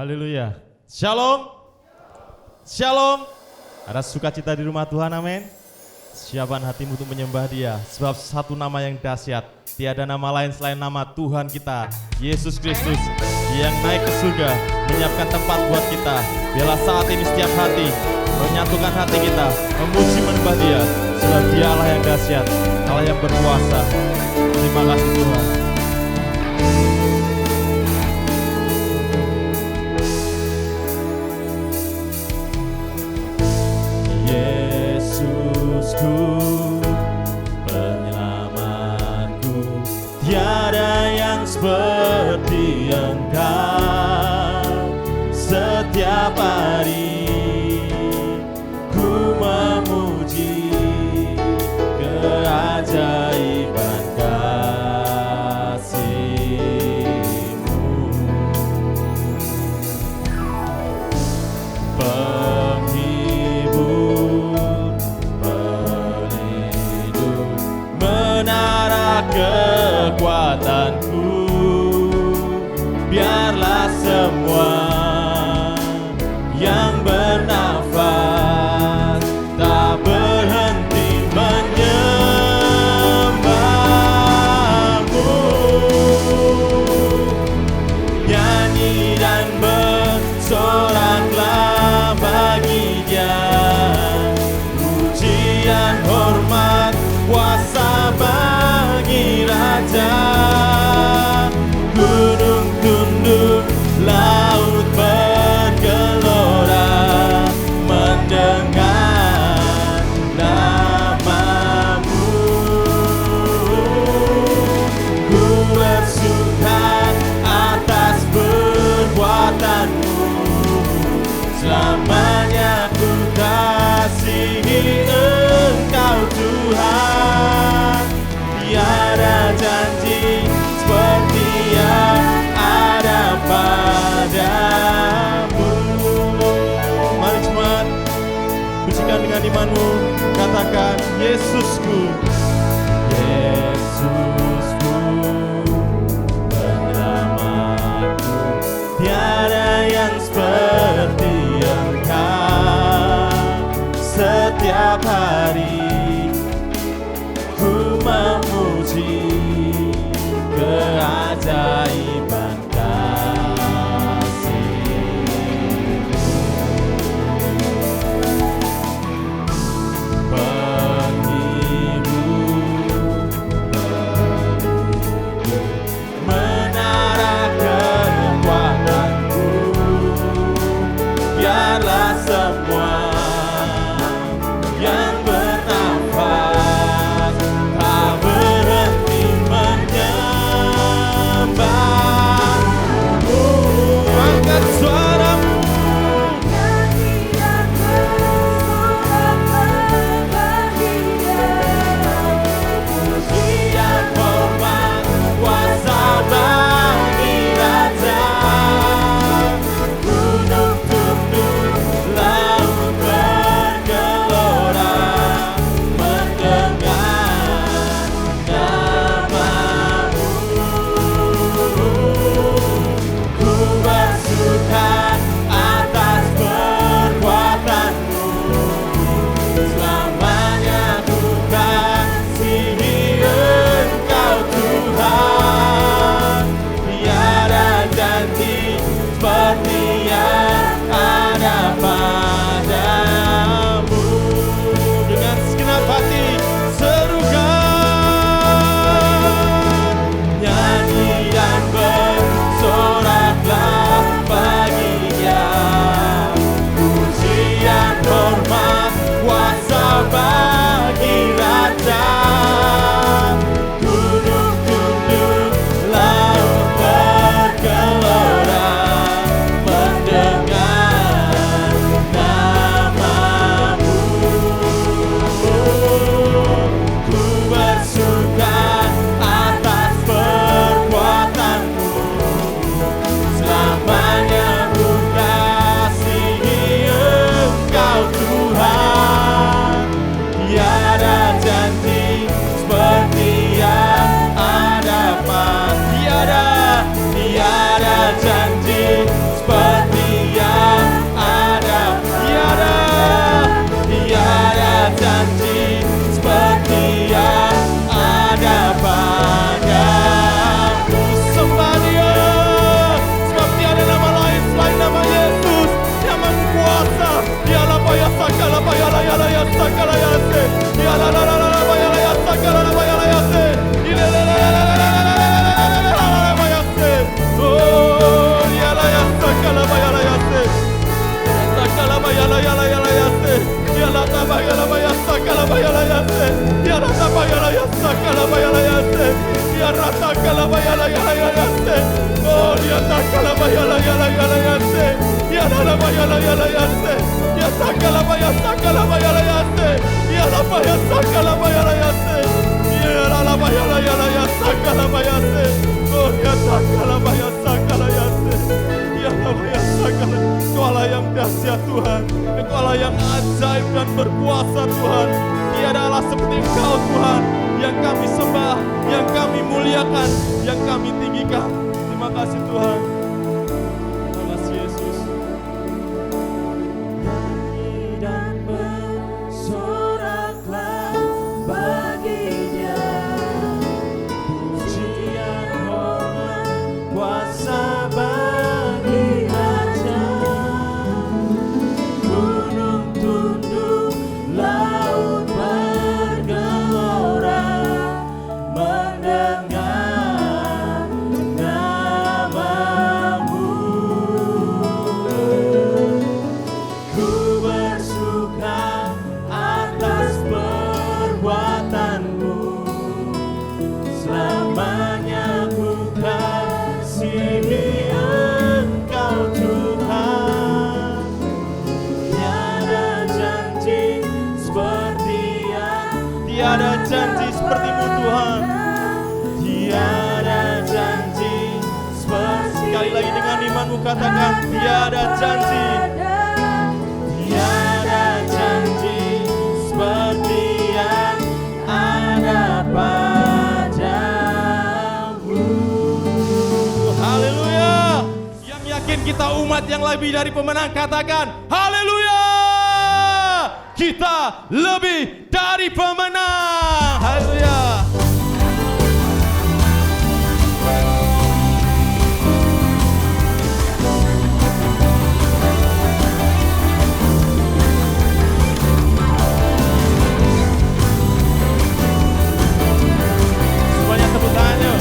Haleluya. Shalom. Shalom. Ada sukacita di rumah Tuhan, amin. Siapkan hatimu untuk menyembah Dia, sebab satu nama yang dahsyat, tiada nama lain selain nama Tuhan kita, Yesus Kristus, yang naik ke surga, menyiapkan tempat buat kita. Biarlah saat ini setiap hati menyatukan hati kita, memuji menyembah Dia, sebab Dia Allah yang dahsyat, Allah yang berkuasa. Terima kasih Tuhan. Yesusku, penyelamatku, tiada yang seperti Engkau. Setiap hari ku memuji keajaiban kasih-Mu. Penghibur, pelindung, menara kekuatanku. Biarlah semua yang bernafas tak berhenti menyembah-Mu. Nyanyi dan bersoraklah bagi Dia, pujian, hormat, kuasa bagi Raja. Gunung tunduk, laut bergelora mendengar nama-Mu. Ku bersuka atas perbuatan-Mu, selamanya ku kasihi Engkau Tuhan. Tiada janji seperti yang ada padamu. Mari jemaat, pujikan dengan imanmu, katakan Yesusku, Yesusku, penyelamatku, tiada yang seperti Engkau. Setiap hari ku memuji keajaiban kasih-Mu. Penghibur, Engkau Allah yang dahsyat Tuhan, Engkau Allah yang ajaib dan berkuasa Tuhan. Tiada Allah seperti Engkau Tuhan, yang kami sembah, yang kami muliakan, yang kami tinggikan. Terima kasih Tuhan. Terima kasih Yesus. Nyanyi dan bersoraklah baginya, pujian hormat kuasa bagi Raja. Gunung tunduk, laut bergelora, mendengar namamu. Ku bersuka atas perbuatanmu, selamanya ku kasihi Engkau Tuhan. Tiada janji seperti yang Tiada janji sepertimu Tuhan. tiada janji seperti Sekali lagi dengan imanmu katakan, tiada janji. tiada janji seperti yang ada padamu. Haleluya. Yang yakin kita umat yang lebih dari pemenang, katakan haleluya. Kita lebih dari pemenang. Haleluya. Semuanya tepuk tangannya.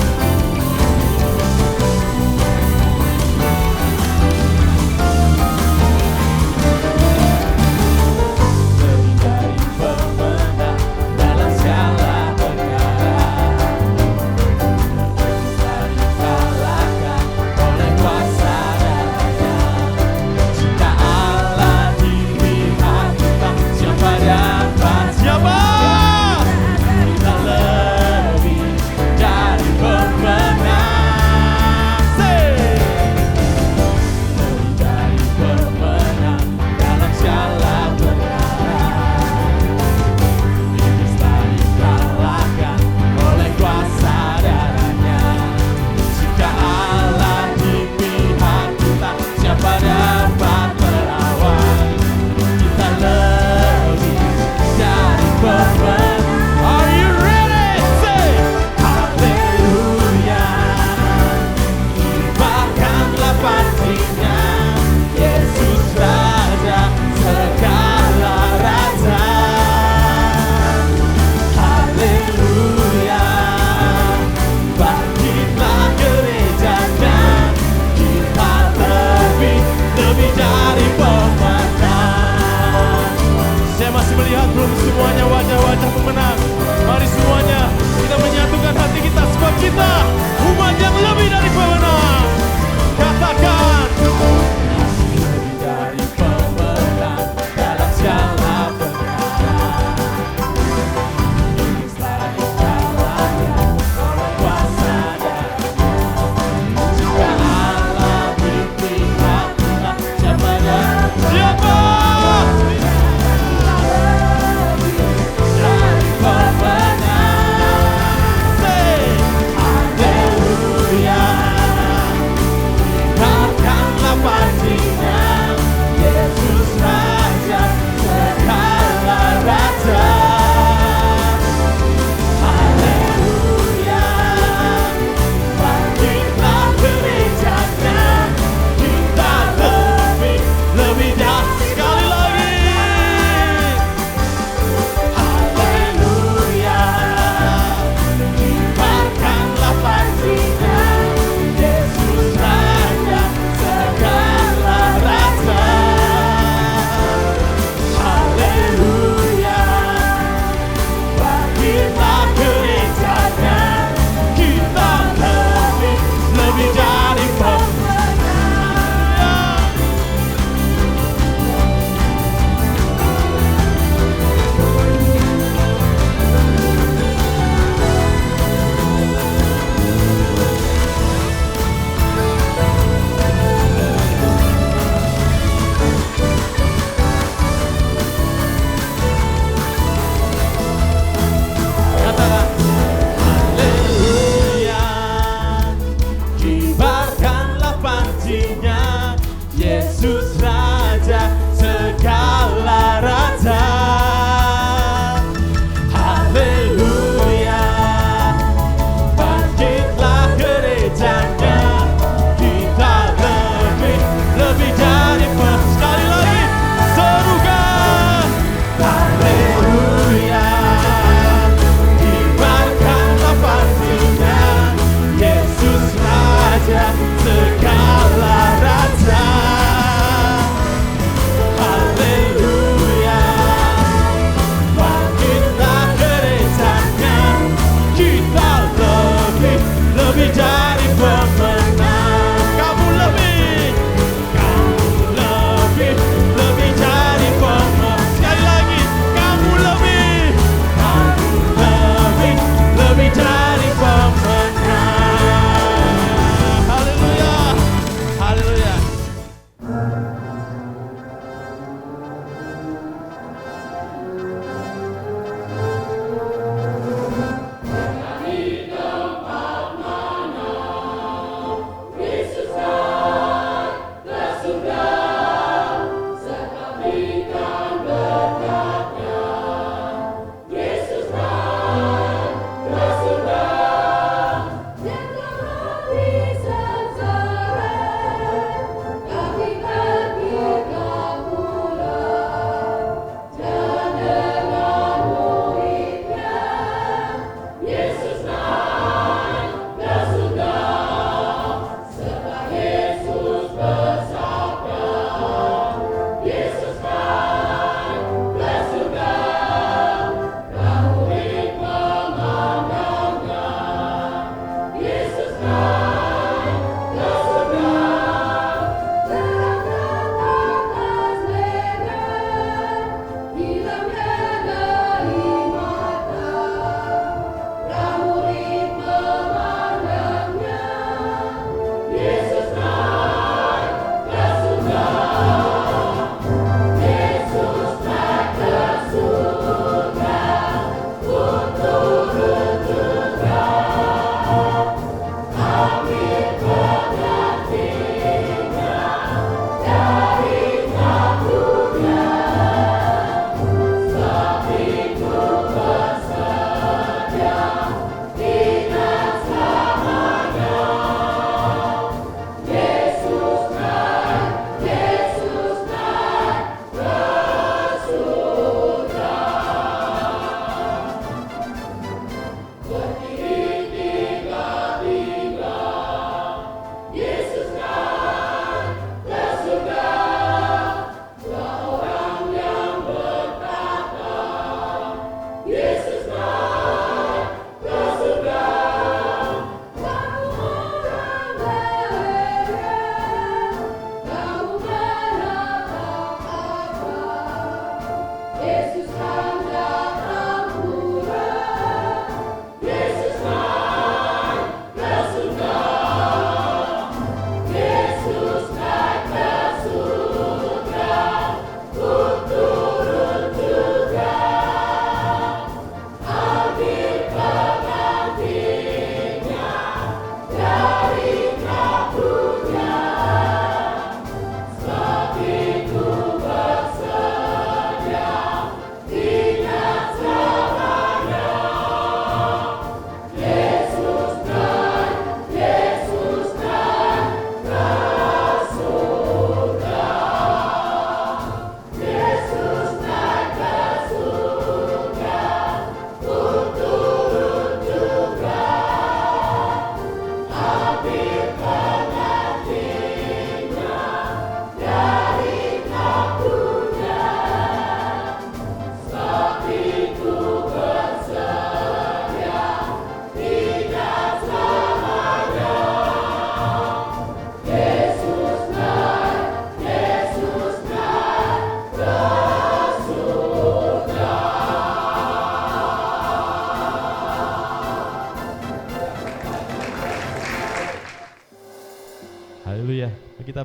Lebih dari pemenang dalam segala perkara.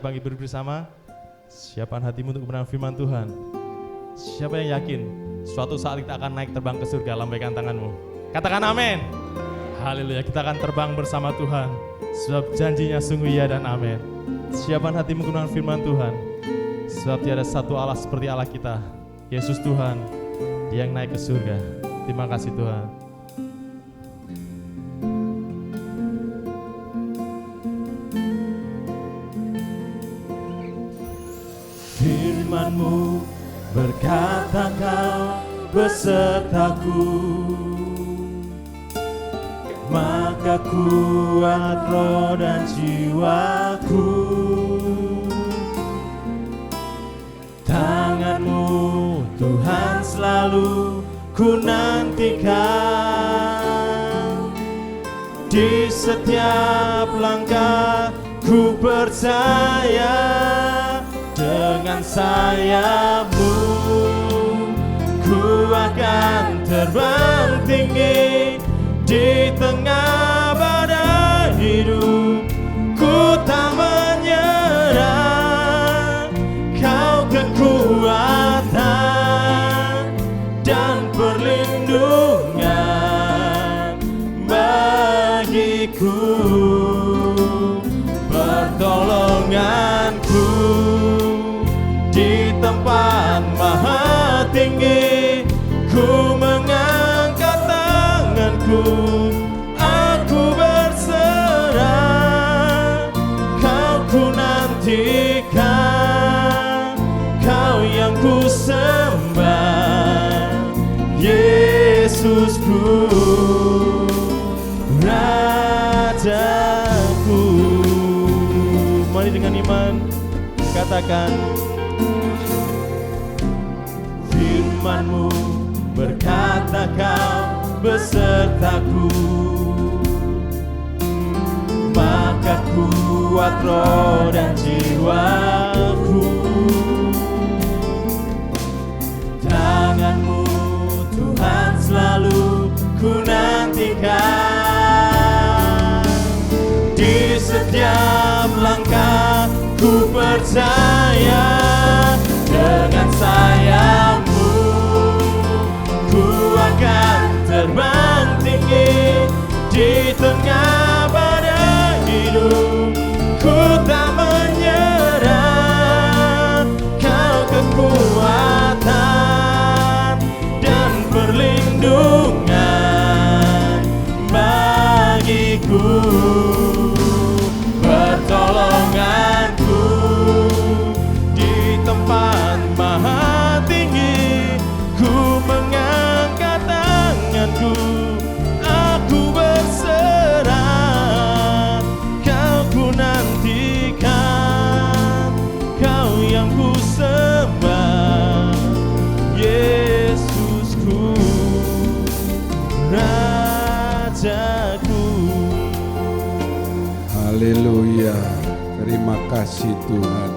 bangkit berdiri bersama. Siapkan hatimu untuk kebenaran firman Tuhan. Siapa yang yakin suatu saat kita akan naik terbang ke surga? Lambaikan tanganmu. Katakan amin. Haleluya, kita akan terbang bersama Tuhan. Sebab janjinya sungguh iya dan amin. Siapkan hatimu kebenaran firman Tuhan. Sebab tiada satu Allah seperti Allah kita, Yesus Tuhan, Dia yang naik ke surga. Terima kasih Tuhan. Firman-Mu berkata Kau besertaku, maka kuat roh dan jiwaku. Tangan-Mu Tuhan selalu ku nantikan, di setiap langkah ku percaya. Dengan sayap-Mu ku akan terbang tinggi, di tengah badai hidup ku tak menyerah. Kau kekuatan dan perlindungan bagiku, pertolonganku di tempat maha tinggi. Ku mengangkat tanganku, aku berserah. Kau ku nantikan, Kau yang ku sembah, Yesusku, Rajaku. Mari dengan iman katakan, firman-Mu berkata Kau besertaku, maka kuat roh dan jiwaku. Tangan-Mu Tuhan selalu ku nantikan, di setiap langkah ku percaya. Dengan sayap-Mu ku akan terbang tinggi, di tengah badai hidup ku tak menyerah. Kau kekuatan dan perlindungan bagiku, pertolonganku di tempat maha tinggi. Ku mengangkat tanganku, aku berserah. Kau ku nantikan, Kau yang ku sembah, Yesusku, Rajaku. Haleluya, terima kasih Tuhan.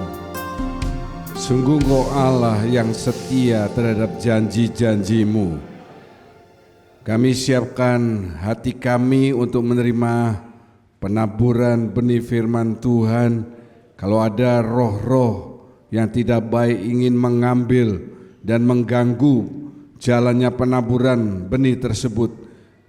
Sungguh Engkau Allah yang setia terhadap janji-janji-Mu. Kami siapkan hati kami untuk menerima penaburan benih firman Tuhan. Kalau ada roh-roh yang tidak baik ingin mengambil dan mengganggu jalannya penaburan benih tersebut,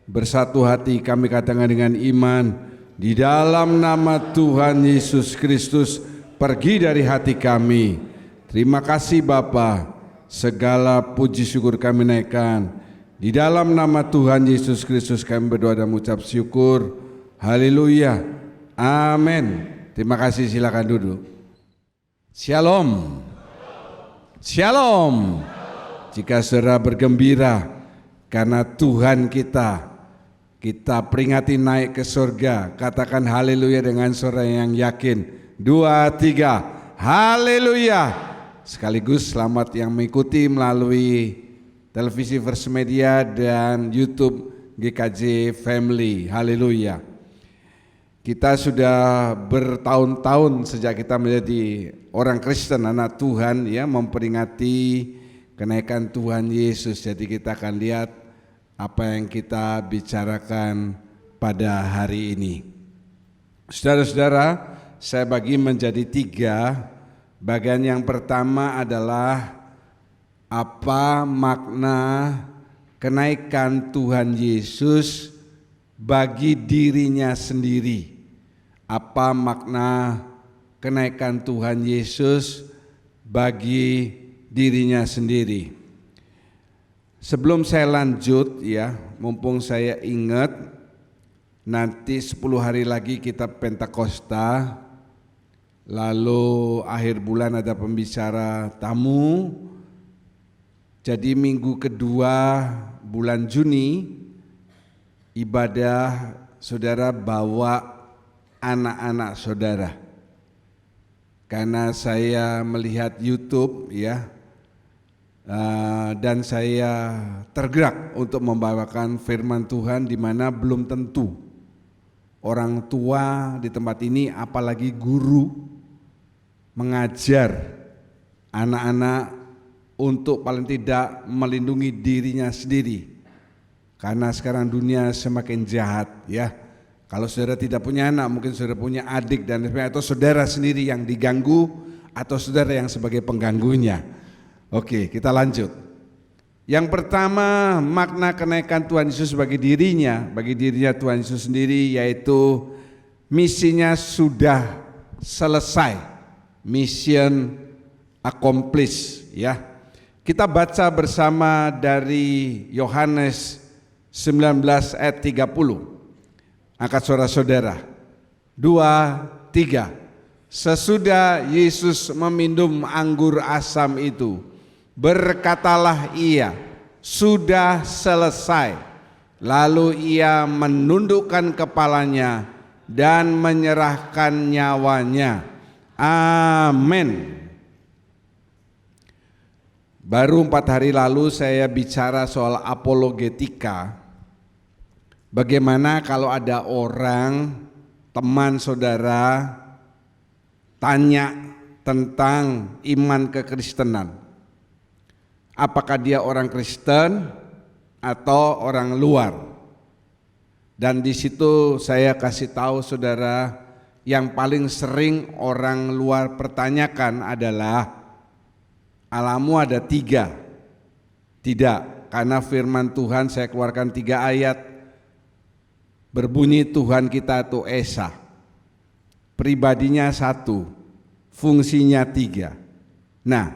bersatu hati kami katakan dengan iman, di dalam nama Tuhan Yesus Kristus, pergi dari hati kami. Terima kasih Bapa, segala puji syukur kami naikkan. Di dalam nama Tuhan Yesus Kristus kami berdoa dan mengucap syukur. Haleluya, amin. Terima kasih, silakan duduk. Shalom. Shalom. Jika saudara bergembira karena Tuhan kita peringati naik ke surga, katakan haleluya dengan suara yang yakin. 2, 3, haleluya. Sekaligus selamat yang mengikuti melalui televisi First Media dan YouTube GKJ Family. Haleluya. Kita sudah bertahun-tahun sejak kita menjadi orang Kristen, anak Tuhan, ya, memperingati kenaikan Tuhan Yesus. Jadi kita akan lihat apa yang kita bicarakan pada hari ini. Saudara-saudara, saya bagi menjadi 3. Bagian yang pertama adalah apa makna kenaikan Tuhan Yesus bagi dirinya sendiri. Apa makna kenaikan Tuhan Yesus bagi dirinya sendiri. Sebelum saya lanjut ya, mumpung saya ingat nanti 10 hari lagi kita Pentakosta, lalu akhir bulan ada pembicara tamu. Jadi minggu kedua bulan Juni ibadah saudara bawa anak-anak saudara. Karena saya melihat YouTube ya, dan saya tergerak untuk membawakan firman Tuhan di mana belum tentu orang tua di tempat ini apalagi guru mengajar anak-anak untuk paling tidak melindungi dirinya sendiri. Karena sekarang dunia semakin jahat ya. Kalau saudara tidak punya anak, mungkin saudara punya adik dan sebagainya, atau saudara sendiri yang diganggu atau saudara yang sebagai pengganggunya. Oke, kita lanjut. Yang pertama, makna kenaikan Tuhan Yesus bagi dirinya Tuhan Yesus sendiri, yaitu misinya sudah selesai, mission accomplished ya. Kita baca bersama dari Yohanes 19 ayat 30. Angkat suara saudara. 2, 3. Sesudah Yesus meminum anggur asam itu, berkatalah ia, sudah selesai. Lalu ia menundukkan kepalanya dan menyerahkan nyawanya. Amin. Baru 4 hari lalu saya bicara soal apologetika. Bagaimana kalau ada orang, teman saudara tanya tentang iman kekristenan. Apakah dia orang Kristen atau orang luar? Dan di situ saya kasih tahu saudara, yang paling sering orang luar pertanyakan adalah, Allahmu ada 3? Tidak, karena firman Tuhan saya keluarkan 3 ayat. Berbunyi Tuhan kita itu Esa, pribadinya 1, fungsinya 3. Nah,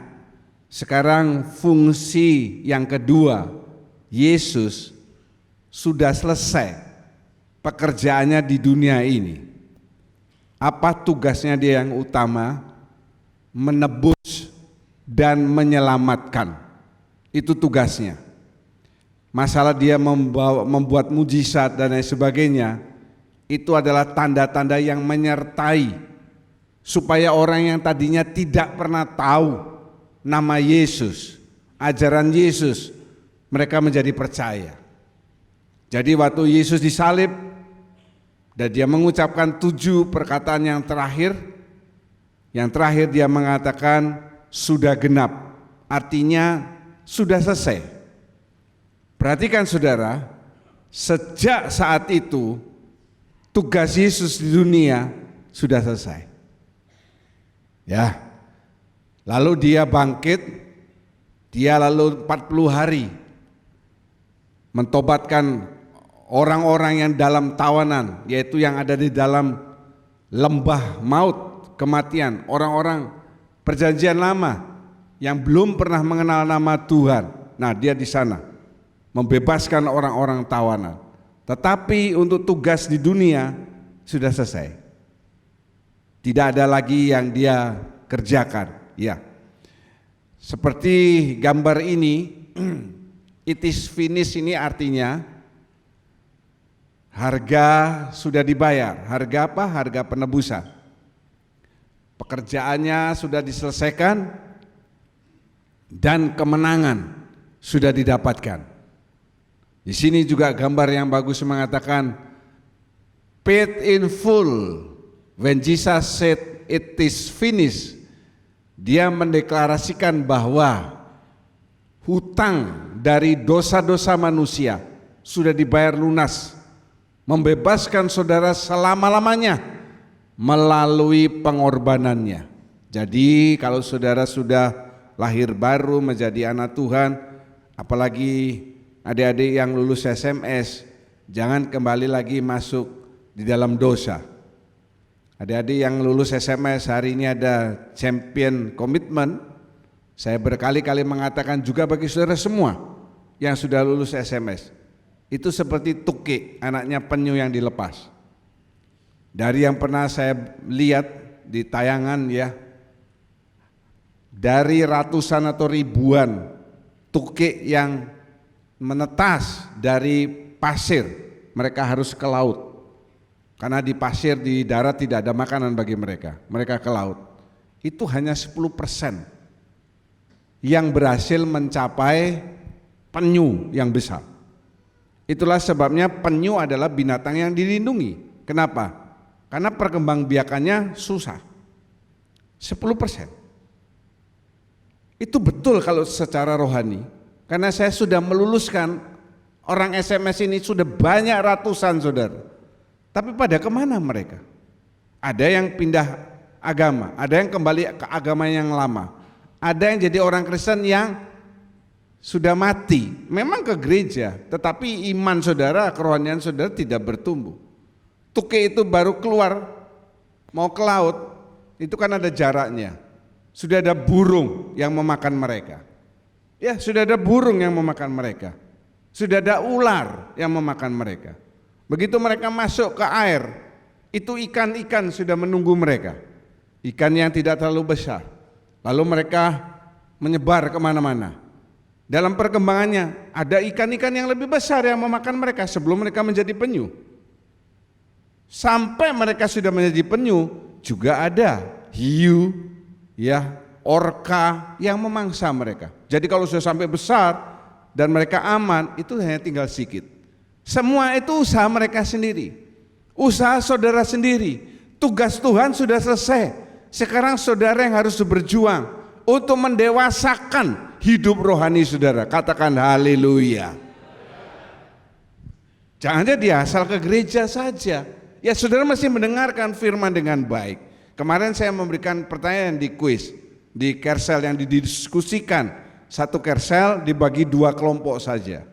sekarang fungsi yang kedua, Yesus sudah selesai pekerjaannya di dunia ini. Apa tugasnya dia yang utama? Menebus dan menyelamatkan. Itu tugasnya. Masalah dia membuat mujizat dan lain sebagainya, itu adalah tanda-tanda yang menyertai supaya orang yang tadinya tidak pernah tahu nama Yesus, ajaran Yesus, mereka menjadi percaya. Jadi waktu Yesus disalib dan dia mengucapkan 7 perkataan yang terakhir dia mengatakan sudah genap, artinya sudah selesai. Perhatikan saudara, sejak saat itu tugas Yesus di dunia sudah selesai. Ya. Lalu dia bangkit, dia lalu 40 hari mentobatkan orang-orang yang dalam tawanan, yaitu yang ada di dalam lembah maut, kematian, orang-orang perjanjian lama yang belum pernah mengenal nama Tuhan. Nah, dia di sana membebaskan orang-orang tawanan. Tetapi untuk tugas di dunia sudah selesai. Tidak ada lagi yang dia kerjakan. Ya. Seperti gambar ini, it is finished ini artinya harga sudah dibayar. Harga apa? Harga penebusan. Pekerjaannya sudah diselesaikan dan kemenangan sudah didapatkan. Di sini juga gambar yang bagus mengatakan paid in full. When Jesus said it is finished, dia mendeklarasikan bahwa hutang dari dosa-dosa manusia sudah dibayar lunas, membebaskan saudara selama-lamanya melalui pengorbanannya. Jadi kalau saudara sudah lahir baru menjadi anak Tuhan, apalagi adik-adik yang lulus SMS, jangan kembali lagi masuk di dalam dosa. Adik-adik yang lulus SMS, hari ini ada champion komitmen. Saya berkali-kali mengatakan juga bagi saudara semua yang sudah lulus SMS, itu seperti tukik, anaknya penyu yang dilepas. Dari yang pernah saya lihat di tayangan ya, dari ratusan atau ribuan tukik yang menetas dari pasir, mereka harus ke laut. Karena di pasir, di darat tidak ada makanan bagi mereka. Mereka ke laut. Itu hanya 10% yang berhasil mencapai penyu yang besar. Itulah sebabnya penyu adalah binatang yang dilindungi. Kenapa? Karena perkembangbiakannya susah. 10%. Itu betul kalau secara rohani. Karena saya sudah meluluskan orang SMS ini sudah banyak ratusan saudara. Tapi pada kemana mereka? Ada yang pindah agama, ada yang kembali ke agama yang lama, ada yang jadi orang Kristen yang sudah mati, memang ke gereja, tetapi iman saudara, kerohanian saudara tidak bertumbuh. Tukik itu baru keluar, mau ke laut, itu kan ada jaraknya. Sudah ada burung yang memakan mereka. Ya, sudah ada burung yang memakan mereka. Sudah ada ular yang memakan mereka. Begitu mereka masuk ke air, itu ikan-ikan sudah menunggu mereka. Ikan yang tidak terlalu besar. Lalu mereka menyebar kemana-mana. Dalam perkembangannya ada ikan-ikan yang lebih besar yang memakan mereka sebelum mereka menjadi penyu. Sampai mereka sudah menjadi penyu, juga ada hiu, ya, orka yang memangsa mereka. Jadi kalau sudah sampai besar dan mereka aman, itu hanya tinggal sedikit. Semua itu usaha mereka sendiri, usaha saudara sendiri. Tugas Tuhan sudah selesai. Sekarang saudara yang harus berjuang untuk mendewasakan hidup rohani saudara. Katakan haleluya. Jangan jadi asal ke gereja saja. Ya, saudara mesti mendengarkan firman dengan baik. Kemarin saya memberikan pertanyaan di kuis, di kersel yang didiskusikan. Satu kersel dibagi 2 kelompok saja.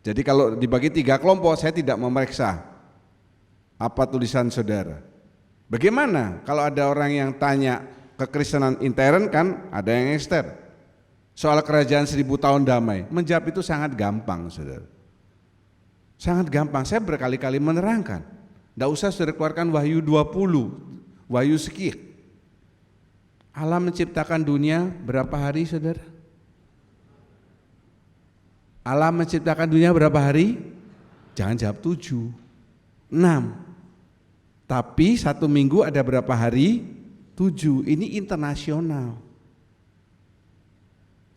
Jadi kalau dibagi 3 kelompok, saya tidak memeriksa apa tulisan saudara. Bagaimana kalau ada orang yang tanya kekristenan intern, kan ada yang ekstern. Soal kerajaan 1000 tahun damai, menjawab itu sangat gampang saudara. Sangat gampang, saya berkali-kali menerangkan. Tidak usah saudara keluarkan Wahyu 20, Wahyu sekian. Allah menciptakan dunia berapa hari saudara? Allah menciptakan dunia berapa hari? Jangan jawab 7, 6. Tapi 1 minggu ada berapa hari? 7. Ini internasional.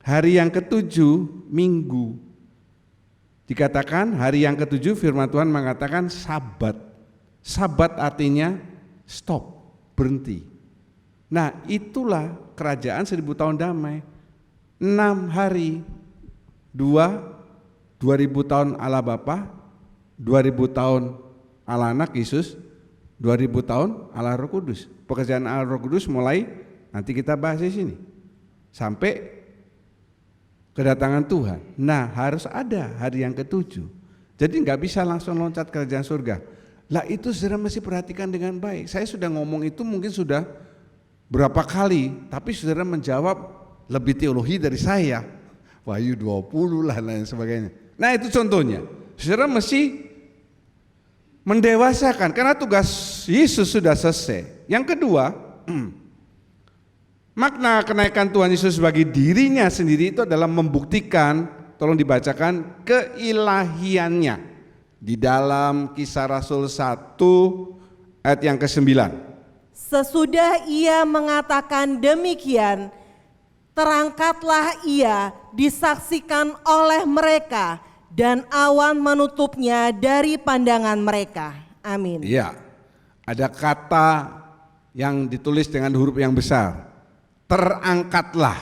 Hari yang ke-7 minggu. Dikatakan hari yang ke-7 firman Tuhan mengatakan sabat. Sabat artinya stop, berhenti. Nah, itulah kerajaan 1000 tahun damai. 6 hari, 2000 tahun Allah Bapa, 2000 tahun Allah Anak Yesus, 2000 tahun Allah Roh Kudus. Pekerjaan Allah Roh Kudus mulai nanti kita bahas di sini sampai kedatangan Tuhan. Nah, harus ada hari yang ke-7. Jadi nggak bisa langsung loncat kerajaan surga. Lah itu saudara mesti perhatikan dengan baik. Saya sudah ngomong itu mungkin sudah berapa kali, tapi saudara menjawab lebih teologi dari saya. Wahyu 20 lah dan sebagainya. Nah itu contohnya, saudara mesti mendewasakan karena tugas Yesus sudah selesai. Yang kedua, makna kenaikan Tuhan Yesus bagi dirinya sendiri itu adalah membuktikan, tolong dibacakan, keilahiannya di dalam Kisah Rasul 1 ayat yang ke-9. Sesudah ia mengatakan demikian, terangkatlah ia disaksikan oleh mereka dan awan menutupnya dari pandangan mereka. Amin. Iya, ada kata yang ditulis dengan huruf yang besar, terangkatlah.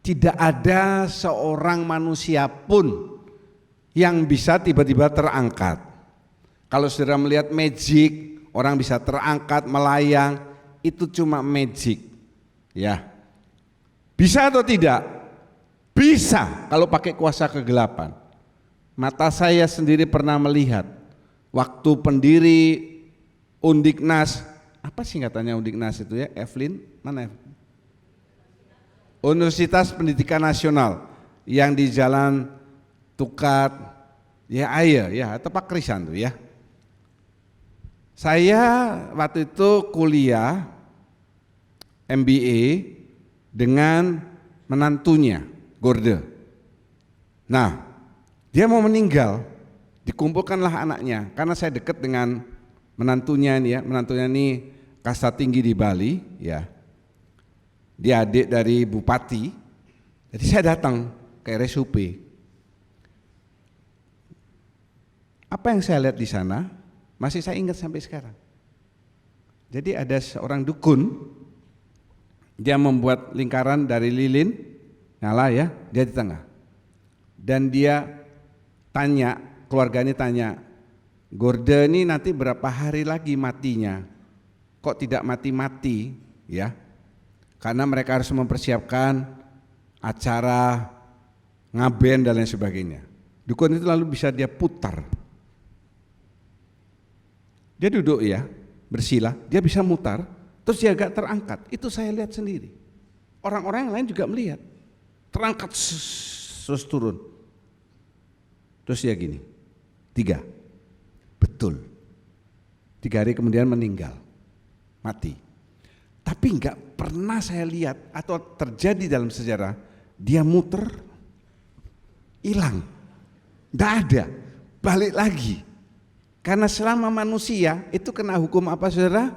Tidak ada seorang manusia pun yang bisa tiba-tiba terangkat. Kalau saudara melihat magic, orang bisa terangkat, melayang, itu cuma magic. Ya. Bisa atau tidak? Bisa kalau pakai kuasa kegelapan. Mata saya sendiri pernah melihat waktu pendiri Undiknas, apa singkatannya Undiknas itu ya? Evelyn, mana Evelyn? Universitas Pendidikan Nasional yang di Jalan Tukat, ya Ayer, ya atau Pak Krisan tuh ya. Saya waktu itu kuliah MBA dengan menantunya, Gorde. Nah, dia mau meninggal, dikumpulkanlah anaknya, karena saya dekat dengan menantunya nih ya, menantunya ini kasta tinggi di Bali, ya. Dia adik dari bupati, jadi saya datang ke RSUP. Apa yang saya lihat di sana, masih saya ingat sampai sekarang. Jadi ada seorang dukun, dia membuat lingkaran dari lilin, nyala ya, dia di tengah. Dan dia tanya, keluarga ini tanya, Gorde ini nanti berapa hari lagi matinya? Kok tidak mati-mati? Ya, karena mereka harus mempersiapkan acara ngaben dan lain sebagainya. Dukun itu lalu bisa dia putar. Dia duduk ya, bersila, dia bisa mutar, terus dia agak terangkat. Itu saya lihat sendiri. Orang-orang yang lain juga melihat. Terangkat, terus turun. Terus dia gini, 3, betul. 3 hari kemudian meninggal, mati. Tapi enggak pernah saya lihat atau terjadi dalam sejarah, dia muter, hilang. Enggak ada, balik lagi. Karena selama manusia itu kena hukum apa saudara?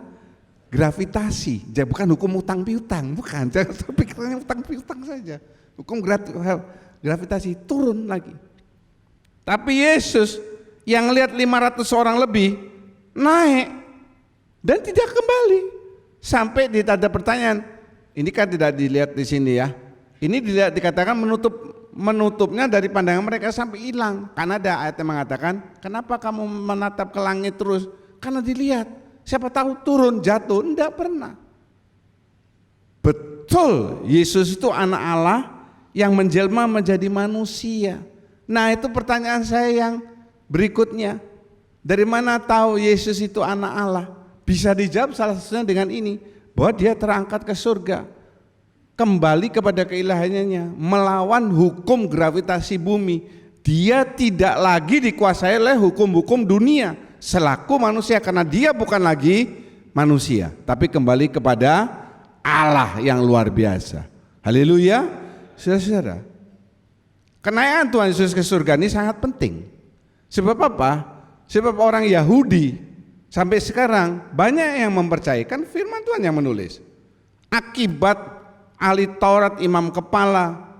Gravitasi. Jadi bukan hukum utang piutang, bukan. Jangan pikirannya utang piutang saja. Hukum gravitasi turun lagi. Tapi Yesus yang lihat 500 orang lebih naik dan tidak kembali. Sampai ada pertanyaan, ini kan tidak dilihat di sini ya. Ini dilihat dikatakan menutupnya dari pandangan mereka sampai hilang. Karena ada ayat yang mengatakan, kenapa kamu menatap ke langit terus? Karena dilihat, siapa tahu turun jatuh, enggak pernah. Betul, Yesus itu anak Allah yang menjelma menjadi manusia. Nah itu pertanyaan saya yang berikutnya, dari mana tahu Yesus itu anak Allah? Bisa dijawab salah satunya dengan ini, bahwa dia terangkat ke surga, kembali kepada keilahiannya, melawan hukum gravitasi bumi. Dia tidak lagi dikuasai oleh hukum-hukum dunia selaku manusia, karena dia bukan lagi manusia, tapi kembali kepada Allah yang luar biasa. Haleluya, saudara-saudara. Kenaikan Tuhan Yesus ke surga ini sangat penting. Sebab apa? Sebab orang Yahudi sampai sekarang banyak yang mempercayakan firman Tuhan yang menulis. Akibat ahli Taurat, imam kepala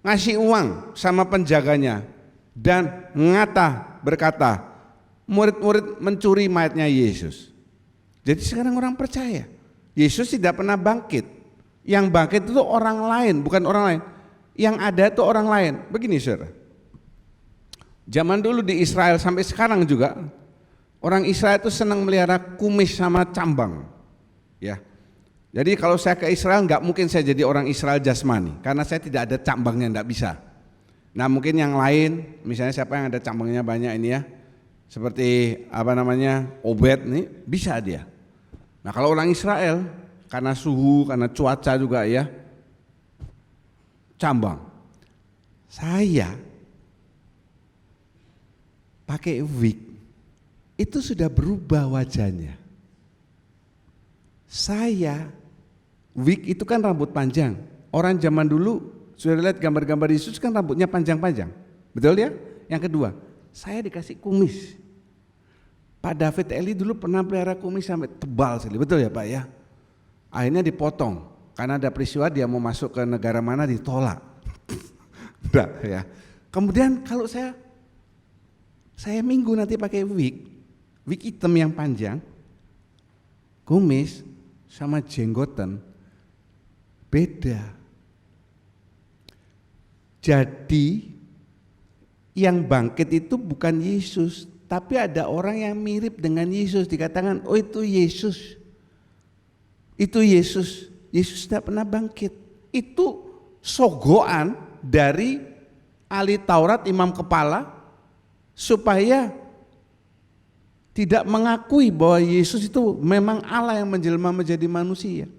ngasih uang sama penjaganya dan berkata, murid-murid mencuri mayatnya Yesus. Jadi sekarang orang percaya Yesus tidak pernah bangkit. Yang bangkit itu orang lain, bukan orang lain. Yang ada itu orang lain. Begini saudara, zaman dulu di Israel sampai sekarang juga orang Israel itu senang melihara kumis sama cambang. Ya, jadi kalau saya ke Israel nggak mungkin saya jadi orang Israel jasmani, karena saya tidak ada cambangnya, nggak bisa. Nah mungkin yang lain, misalnya siapa yang ada cambangnya banyak ini ya, seperti Obed nih, bisa dia. Nah kalau orang Israel karena suhu, karena cuaca juga ya, cambang. Saya pakai wig itu sudah berubah wajahnya. Saya wig itu kan rambut panjang. Orang zaman dulu sudah lihat gambar-gambar Yesus kan rambutnya panjang-panjang. Betul ya? Yang kedua, saya dikasih kumis. Pak David Eli dulu pernah pelihara kumis sampai tebal sekali. Betul ya Pak ya? Akhirnya dipotong karena ada peristiwa dia mau masuk ke negara mana ditolak. Udah ya. Kemudian kalau saya minggu nanti pakai wig hitam yang panjang, kumis sama jenggotan beda. Jadi yang bangkit itu bukan Yesus, Tapi ada orang yang mirip dengan Yesus, dikatakan, oh itu Yesus. Itu Yesus. Yesus tidak pernah bangkit. Itu sogoan dari ahli Taurat, imam kepala, supaya tidak mengakui bahwa Yesus itu memang Allah yang menjelma menjadi manusia.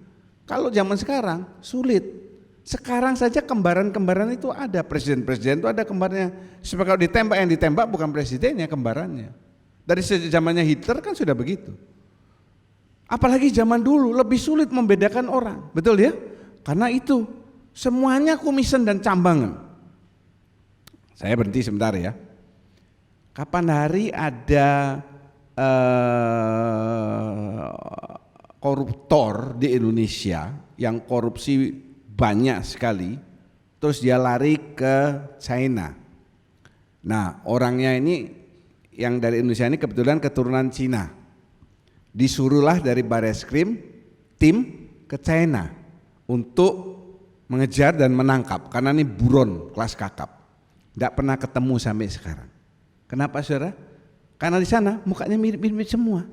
Kalau zaman sekarang sulit. Sekarang saja kembaran-kembaran itu ada, presiden-presiden itu ada kembarnya. Supaya kalau ditembak, yang ditembak bukan presidennya, kembarannya. Dari zamannya Hitler kan sudah begitu. Apalagi zaman dulu lebih sulit membedakan orang, betul ya? Karena itu semuanya kumisen dan cambangan. Saya berhenti sebentar ya. Kapan hari ada koruptor di Indonesia yang korupsi banyak sekali, terus dia lari ke China. Nah, orangnya ini yang dari Indonesia ini kebetulan keturunan Cina. Disuruhlah dari Bareskrim tim ke China untuk mengejar dan menangkap, karena ini buron kelas kakap. Tidak pernah ketemu sampai sekarang. Kenapa saudara? Karena di sana mukanya mirip-mirip semua.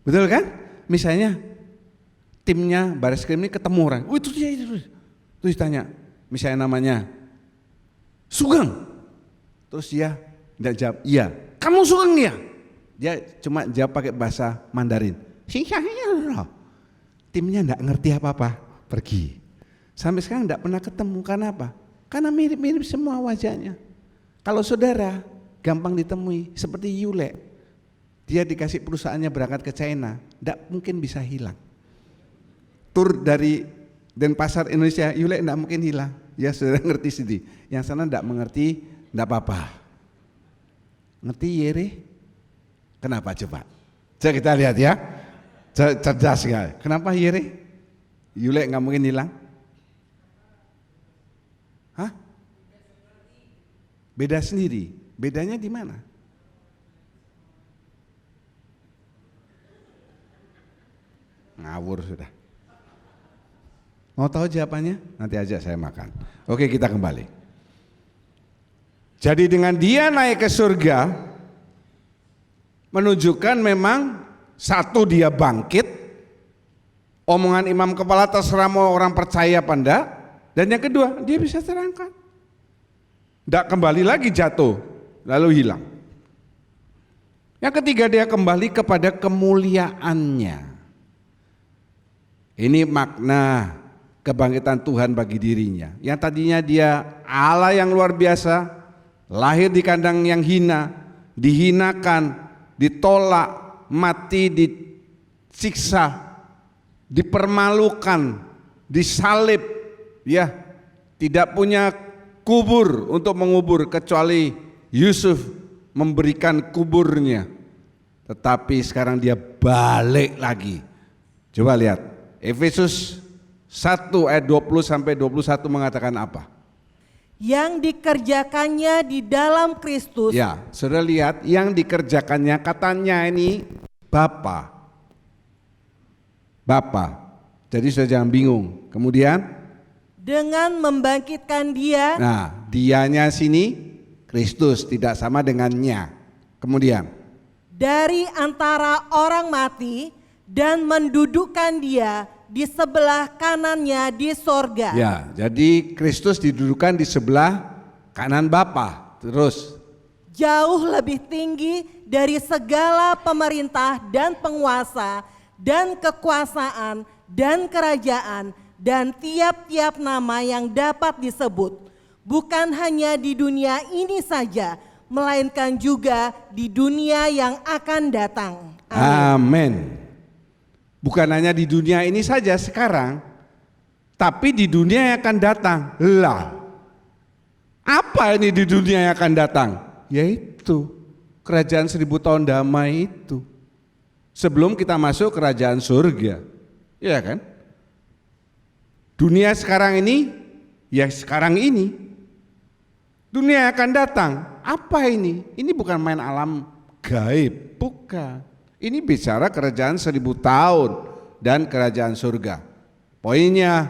Betul kan? Misalnya timnya Bareskrim ini ketemu orang, itu dia itu. Terus ditanya, misalnya namanya Sugeng. Terus dia tidak jawab, iya. Kamu Sugeng ya? Dia cuma jawab pakai bahasa Mandarin. Timnya tidak ngerti apa-apa, pergi. Sampai sekarang tidak pernah ketemu, karena apa? Karena mirip-mirip semua wajahnya. Kalau saudara gampang ditemui, seperti Yule. Dia dikasih perusahaannya berangkat ke China, tidak mungkin bisa hilang. Tur dari Denpasar Indonesia, Yule tidak mungkin hilang. Ya saudara ngerti sendiri. Yang sana tidak mengerti, tidak apa-apa. Ngerti Yere? Kenapa coba? Coba kita lihat ya. Cerdas sekali. Kenapa Yere? Yule nggak mungkin hilang? Hah? Beda sendiri. Bedanya di mana? Ngawur sudah. Mau tahu jawabannya? Nanti aja saya makan. Oke, kita kembali. Jadi dengan dia naik ke surga, menunjukkan memang satu dia bangkit, omongan imam kepala terserah mau orang percaya apa enggak, dan yang kedua dia bisa terangkat. Enggak kembali lagi jatuh, lalu hilang. Yang ketiga dia kembali kepada kemuliaannya. Ini makna kebangkitan Tuhan bagi dirinya. Yang tadinya dia Allah yang luar biasa, lahir di kandang yang hina, dihinakan, ditolak, mati, disiksa, dipermalukan, disalib, ya, tidak punya kubur untuk mengubur kecuali Yusuf memberikan kuburnya. Tetapi sekarang dia balik lagi. Coba lihat Efesus 1 ayat 20 sampai 21 mengatakan apa? Yang dikerjakannya di dalam Kristus. Ya, saudara lihat yang dikerjakannya, katanya ini Bapa. Jadi saudara jangan bingung. Kemudian dengan membangkitkan dia. Nah, dianya sini Kristus, tidak sama dengannya. Kemudian dari antara orang mati dan mendudukkan dia di sebelah kanannya di sorga. Ya, jadi Kristus didudukan di sebelah kanan Bapa. Terus jauh lebih tinggi dari segala pemerintah dan penguasa dan kekuasaan dan kerajaan dan tiap-tiap nama yang dapat disebut, bukan hanya di dunia ini saja, melainkan juga di dunia yang akan datang. Amin. Bukan hanya di dunia ini saja sekarang, tapi di dunia yang akan datang. Lah, apa ini di dunia yang akan datang? Yaitu kerajaan 1000 tahun damai itu. Sebelum kita masuk kerajaan surga, ya kan? Dunia sekarang ini, ya sekarang ini. Dunia yang akan datang, apa ini? Ini bukan main alam gaib, bukan. Ini bicara kerajaan 1000 tahun dan kerajaan surga. Poinnya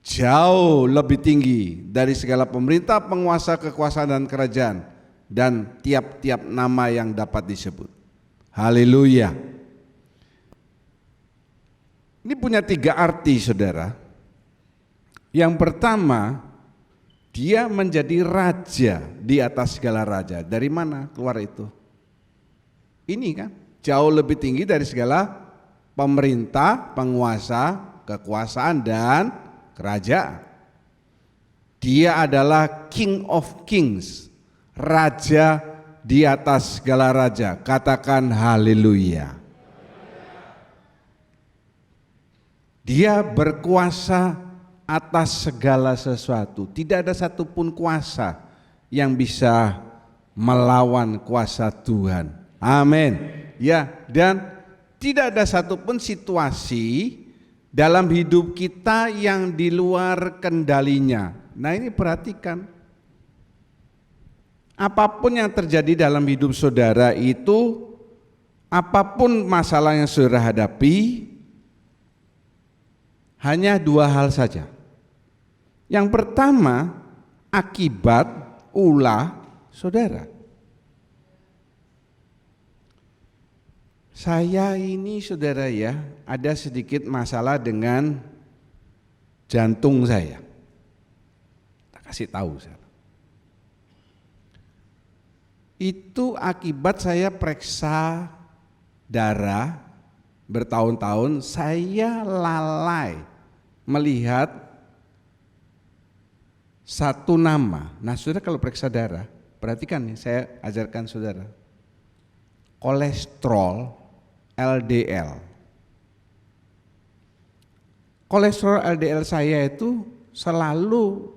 jauh lebih tinggi dari segala pemerintah, penguasa, kekuasaan dan kerajaan dan tiap-tiap nama yang dapat disebut. Haleluya. Ini punya 3 arti, saudara. Yang pertama, dia menjadi raja di atas segala raja. Dari mana keluar itu? Ini kan jauh lebih tinggi dari segala pemerintah, penguasa, kekuasaan dan kerajaan. Dia adalah King of Kings, raja di atas segala raja. Katakan haleluya. Dia berkuasa atas segala sesuatu. Tidak ada satupun kuasa yang bisa melawan kuasa Tuhan. Amin. Ya, dan tidak ada satupun situasi dalam hidup kita yang di luar kendalinya. Nah, ini perhatikan. Apapun yang terjadi dalam hidup saudara itu, apapun masalah yang saudara hadapi, hanya 2 hal saja. Yang pertama, akibat ulah saudara. Saya ini, saudara ya, ada sedikit masalah dengan jantung saya. Tak kasih tahu saya. Itu akibat saya periksa darah bertahun-tahun, saya lalai melihat satu nama. Nah, saudara kalau periksa darah, perhatikan nih, saya ajarkan saudara. Kolesterol LDL. Kolesterol LDL saya itu selalu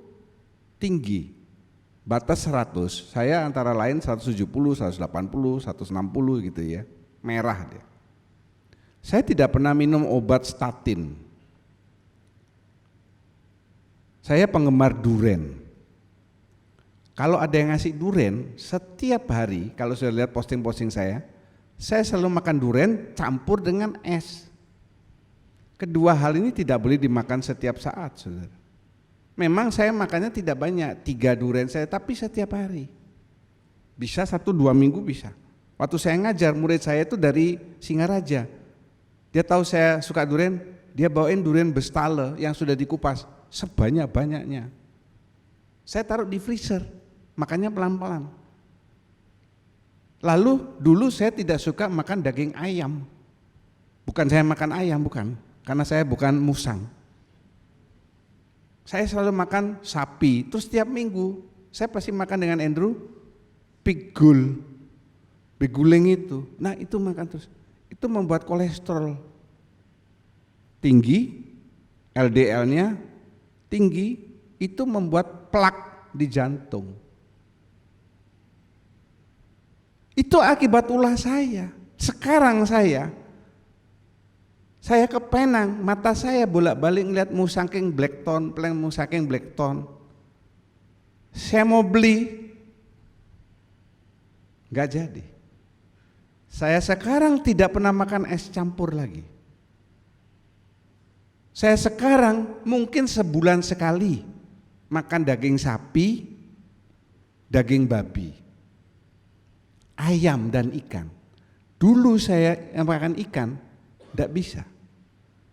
tinggi. Batas 100, saya antara lain 170, 180, 160 gitu ya. Merah dia. Saya tidak pernah minum obat statin. Saya penggemar duren. Kalau ada yang ngasih duren, setiap hari kalau sudah lihat posting-posting saya selalu makan duren campur dengan es. Kedua hal ini tidak boleh dimakan setiap saat, saudara. Memang saya makannya tidak banyak, 3 duren saya, tapi setiap hari. Bisa 1-2 minggu bisa. Waktu saya ngajar, murid saya itu dari Singaraja. Dia tahu saya suka duren, dia bawain duren bestale yang sudah dikupas. Sebanyak-banyaknya. Saya taruh di freezer, makannya pelan-pelan. Lalu dulu saya tidak suka makan daging ayam. Bukan saya makan ayam, bukan. Karena saya bukan musang. Saya selalu makan sapi, terus setiap minggu saya pasti makan dengan Andrew pigul. Piguling itu. Nah, itu makan terus. Itu membuat kolesterol tinggi, LDL-nya tinggi, itu membuat plak di jantung. Itu akibat ulah saya. Sekarang saya ke Penang, mata saya bolak-balik ngeliat musangking blackton, musangking blackton. Saya mau beli, nggak jadi. Saya sekarang tidak pernah makan es campur lagi. Saya sekarang mungkin sebulan sekali makan daging sapi, daging babi, ayam dan ikan. Dulu saya yang makan ikan tidak bisa.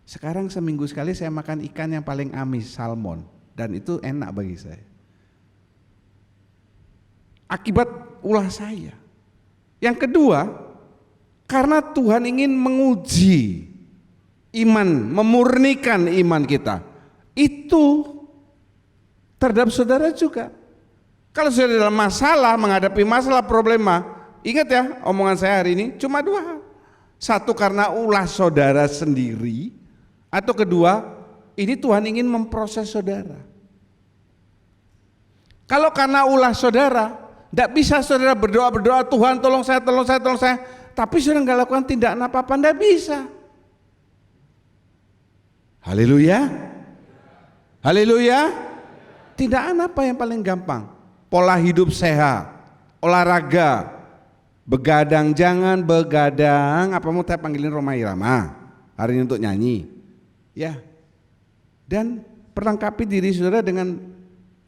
Sekarang seminggu sekali saya makan ikan yang paling amis, salmon, dan itu enak bagi saya. Akibat ulah saya. Yang kedua, karena Tuhan ingin menguji iman, memurnikan iman kita. Itu terhadap saudara juga. Kalau saudara dalam masalah, menghadapi masalah problema, ingat ya omongan saya hari ini cuma 2 hal. Satu, karena ulah saudara sendiri, atau kedua, ini Tuhan ingin memproses saudara. Kalau karena ulah saudara, tidak bisa saudara berdoa, Tuhan tolong saya, tapi saudara nggak lakukan tindakan apa-apa, tidak bisa. Haleluya. Haleluya. Tindakan apa yang paling gampang? Pola hidup sehat, olahraga, begadang, jangan begadang. Apa mau saya panggilin Roma Irama hari ini untuk nyanyi? Ya. Dan perlengkapi diri saudara dengan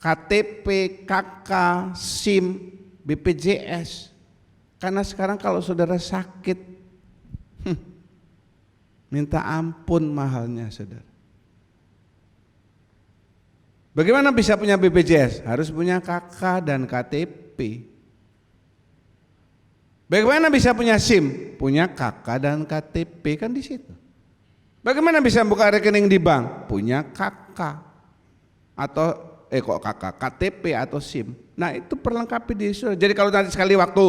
KTP, KK, SIM, BPJS. Karena sekarang kalau saudara sakit, minta ampun mahalnya saudara. Bagaimana bisa punya BPJS? Harus punya KK dan KTP. Bagaimana bisa punya SIM? Punya KK dan KTP, kan di situ. Bagaimana bisa buka rekening di bank? Punya KK atau KTP atau SIM. Nah, itu perlengkapi diri saudara. Jadi kalau nanti sekali waktu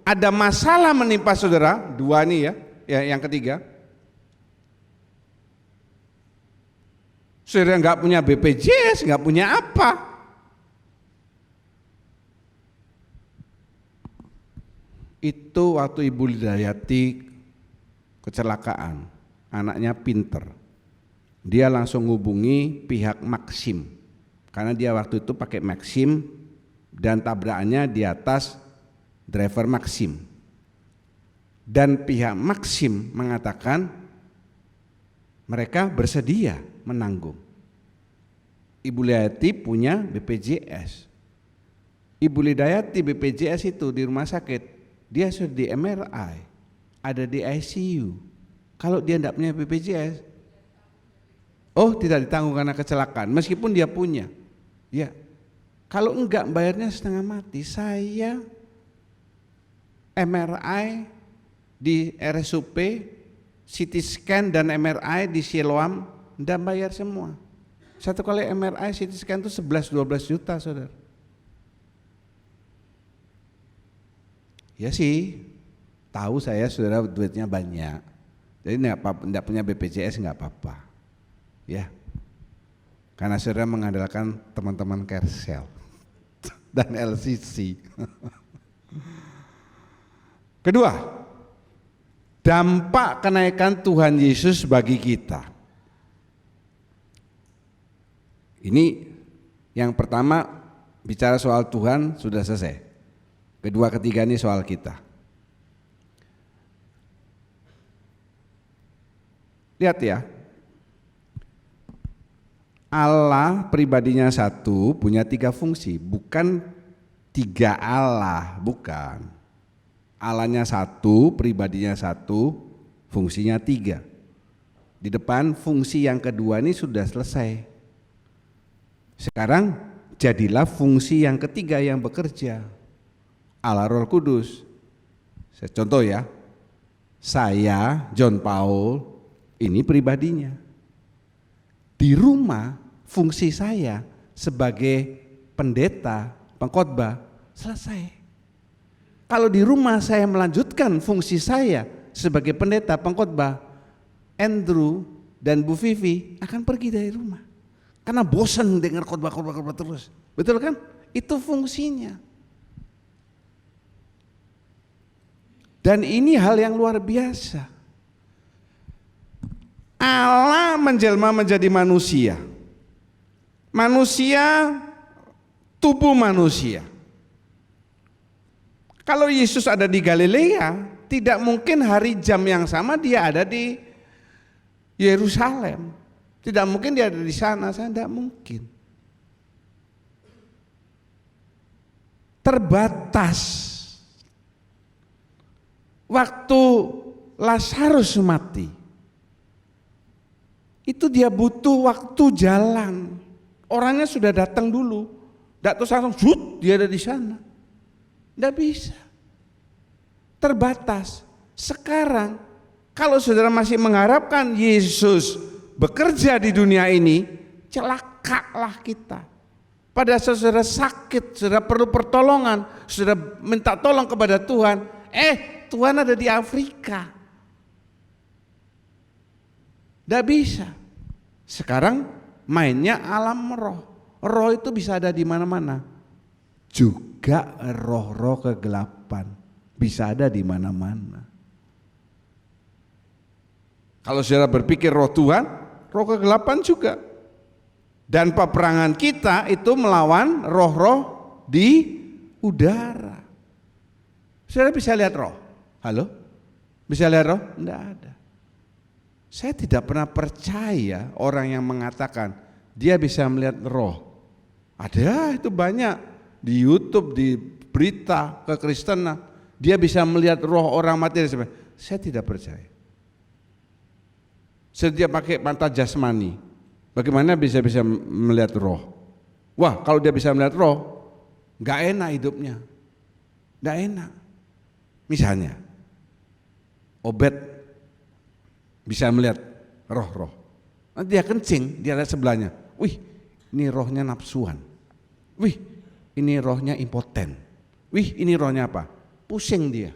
ada masalah menimpa saudara, dua nih ya yang ketiga, saudara nggak punya BPJS, nggak punya apa? Itu waktu Ibu Lidayati kecelakaan, anaknya pinter, dia langsung hubungi pihak Maxim, karena dia waktu itu pakai Maxim dan tabrakannya di atas driver Maxim, dan pihak Maxim mengatakan mereka bersedia menanggung. Ibu Lidayati punya BPJS. Ibu Lidayati BPJS itu di rumah sakit, dia sudah di MRI, ada di ICU. Kalau dia tidak punya BPJS, tidak ditanggung karena kecelakaan, meskipun dia punya. Ya, kalau enggak bayarnya setengah mati. Saya MRI di RSUP, CT scan dan MRI di Siloam, enggak bayar semua. Satu kali MRI CT scan itu 11-12 juta saudara. Ya sih, tahu saya saudara duitnya banyak, jadi enggak punya BPJS enggak apa-apa, ya. Karena saudara mengandalkan teman-teman Kersel dan LCC. Kedua, dampak kenaikan Tuhan Yesus bagi kita. Ini yang pertama bicara soal Tuhan sudah selesai. Kedua, ketiga ini soal kita. Lihat ya, Allah pribadinya satu, punya tiga fungsi, bukan tiga Allah, bukan. Allahnya satu, pribadinya satu, fungsinya tiga. Di depan fungsi yang kedua ini sudah selesai. Sekarang jadilah fungsi yang ketiga yang bekerja, Allah Roh Kudus. Saya contoh ya, saya John Paul ini pribadinya. Di rumah fungsi saya sebagai pendeta, pengkhotbah selesai. Kalau di rumah saya melanjutkan fungsi saya sebagai pendeta, pengkhotbah, Andrew dan Bu Vivi akan pergi dari rumah karena bosan dengar khotbah terus. Betul kan? Itu fungsinya. Dan ini hal yang luar biasa. Allah menjelma menjadi manusia. Manusia, tubuh manusia. Kalau Yesus ada di Galilea, tidak mungkin hari jam yang sama dia ada di Yerusalem. Tidak mungkin dia ada di sana, saya tidak mungkin. Terbatas. Waktu Lazarus mati, itu dia butuh waktu jalan. Orangnya sudah datang dulu, tidak terus langsung dia ada di sana. Tidak bisa, terbatas. Sekarang kalau saudara masih mengharapkan Yesus bekerja di dunia ini, celakalah kita. Pada saudara sakit, saudara perlu pertolongan, saudara minta tolong kepada Tuhan, Tuhan ada di Afrika. Tidak bisa. Sekarang mainnya alam roh. Roh itu bisa ada di mana-mana. Juga roh-roh kegelapan bisa ada di mana-mana. Kalau saudara berpikir roh Tuhan, roh kegelapan juga. Dan peperangan kita itu melawan roh-roh di udara. Saudara bisa lihat roh? Halo? Bisa lihat roh? Tidak ada. Saya tidak pernah percaya orang yang mengatakan dia bisa melihat roh. Ada itu banyak di YouTube, di berita kekristenan, dia bisa melihat roh orang mati. Saya tidak percaya. Dia pakai mata jasmani, bagaimana bisa melihat roh? Wah, kalau dia bisa melihat roh, nggak enak hidupnya, nggak enak. Misalnya, Obed bisa melihat roh-roh. Nanti dia kencing, dia lihat sebelahnya. Wih, ini rohnya nafsuan. Wih, ini rohnya impoten. Wih, ini rohnya apa? Pusing dia.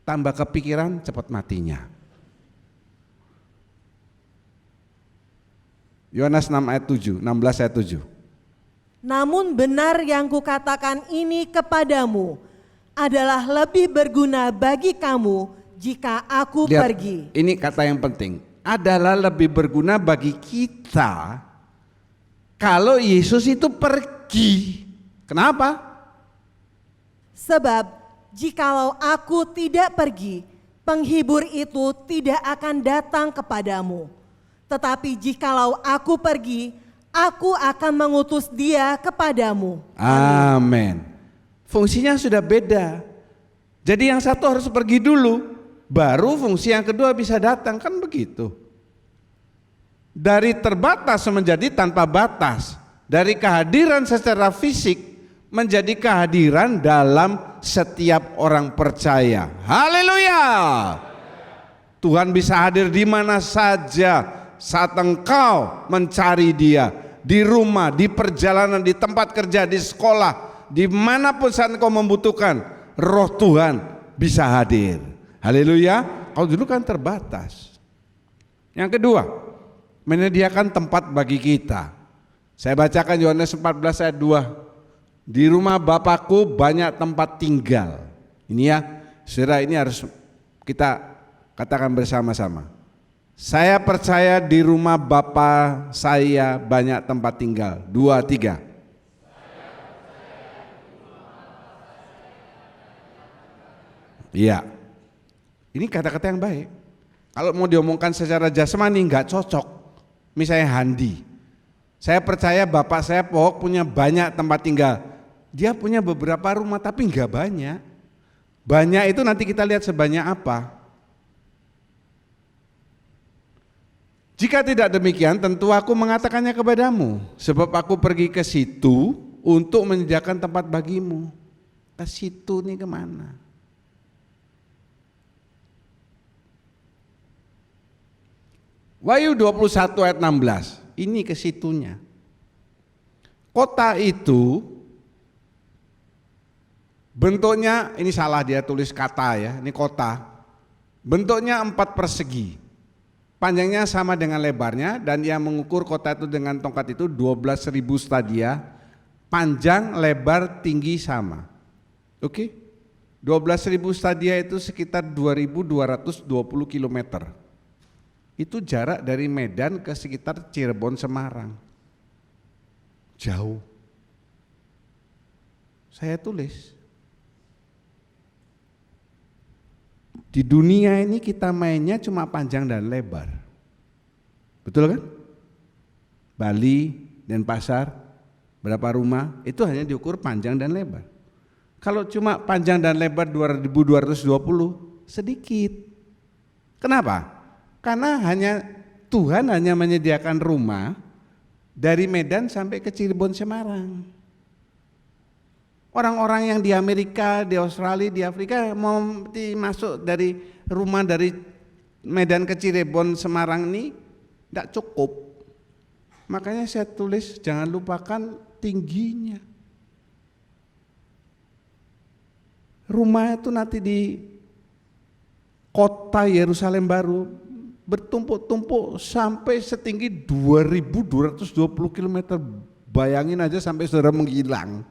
Tambah kepikiran, cepat matinya. Yohanes 6 ayat 7, 16 ayat 7. Namun benar yang kukatakan ini kepadamu adalah lebih berguna bagi kamu jika aku Lihat, pergi. ini kata yang penting. Adalah lebih berguna bagi kita kalau Yesus itu pergi. Kenapa? Sebab jikalau aku tidak pergi, penghibur itu tidak akan datang kepadamu. Tetapi jikalau aku pergi, aku akan mengutus dia kepadamu. Amin. Fungsinya sudah beda. Jadi yang satu harus pergi dulu, baru fungsi yang kedua bisa datang, kan begitu. Dari terbatas menjadi tanpa batas, dari kehadiran secara fisik menjadi kehadiran dalam setiap orang percaya. Haleluya. Tuhan bisa hadir di mana saja saat engkau mencari Dia, di rumah, di perjalanan, di tempat kerja, di sekolah, dimanapun saat engkau membutuhkan, roh Tuhan bisa hadir. Haleluya. Kalau dulu kan terbatas. Yang kedua, menyediakan tempat bagi kita. Saya bacakan Yohanes 14 ayat 2. Di rumah Bapakku banyak tempat tinggal. Ini ya, saudara, ini harus kita katakan bersama-sama. Saya percaya di rumah Bapa saya banyak tempat tinggal. 2, 3. Iya. Ini kata-kata yang baik. Kalau mau diomongkan secara jasmani nggak cocok. Misalnya Handi. Saya percaya bapak saya punya banyak tempat tinggal. Dia punya beberapa rumah tapi nggak banyak. Banyak itu nanti kita lihat sebanyak apa. Jika tidak demikian, tentu aku mengatakannya kepadamu, sebab aku pergi ke situ untuk menyediakan tempat bagimu. Ke situ nih kemana? Wahyu 21 ayat 16, ini ke situnya. Kota itu bentuknya, ini salah dia tulis kata ya, ini kota. Bentuknya 4 persegi. Panjangnya sama dengan lebarnya, dan ia mengukur kota itu dengan tongkat itu 12.000 stadia, panjang, lebar, tinggi sama. Oke? 12.000 stadia itu sekitar 2.220 km. Itu jarak dari Medan ke sekitar Cirebon, Semarang. Jauh. Saya tulis. Di dunia ini kita mainnya cuma panjang dan lebar. Betul kan? Bali, Denpasar, berapa rumah, itu hanya diukur panjang dan lebar. Kalau cuma panjang dan lebar 2.220, sedikit. Kenapa? Karena Tuhan hanya menyediakan rumah dari Medan sampai ke Cirebon, Semarang. Orang-orang yang di Amerika, di Australia, di Afrika mau masuk dari rumah dari Medan ke Cirebon, Semarang ini tidak cukup. Makanya saya tulis jangan lupakan tingginya. Rumah itu nanti di kota Yerusalem baru bertumpuk-tumpuk sampai setinggi 2.220 km. Bayangin aja sampai saudara menghilang.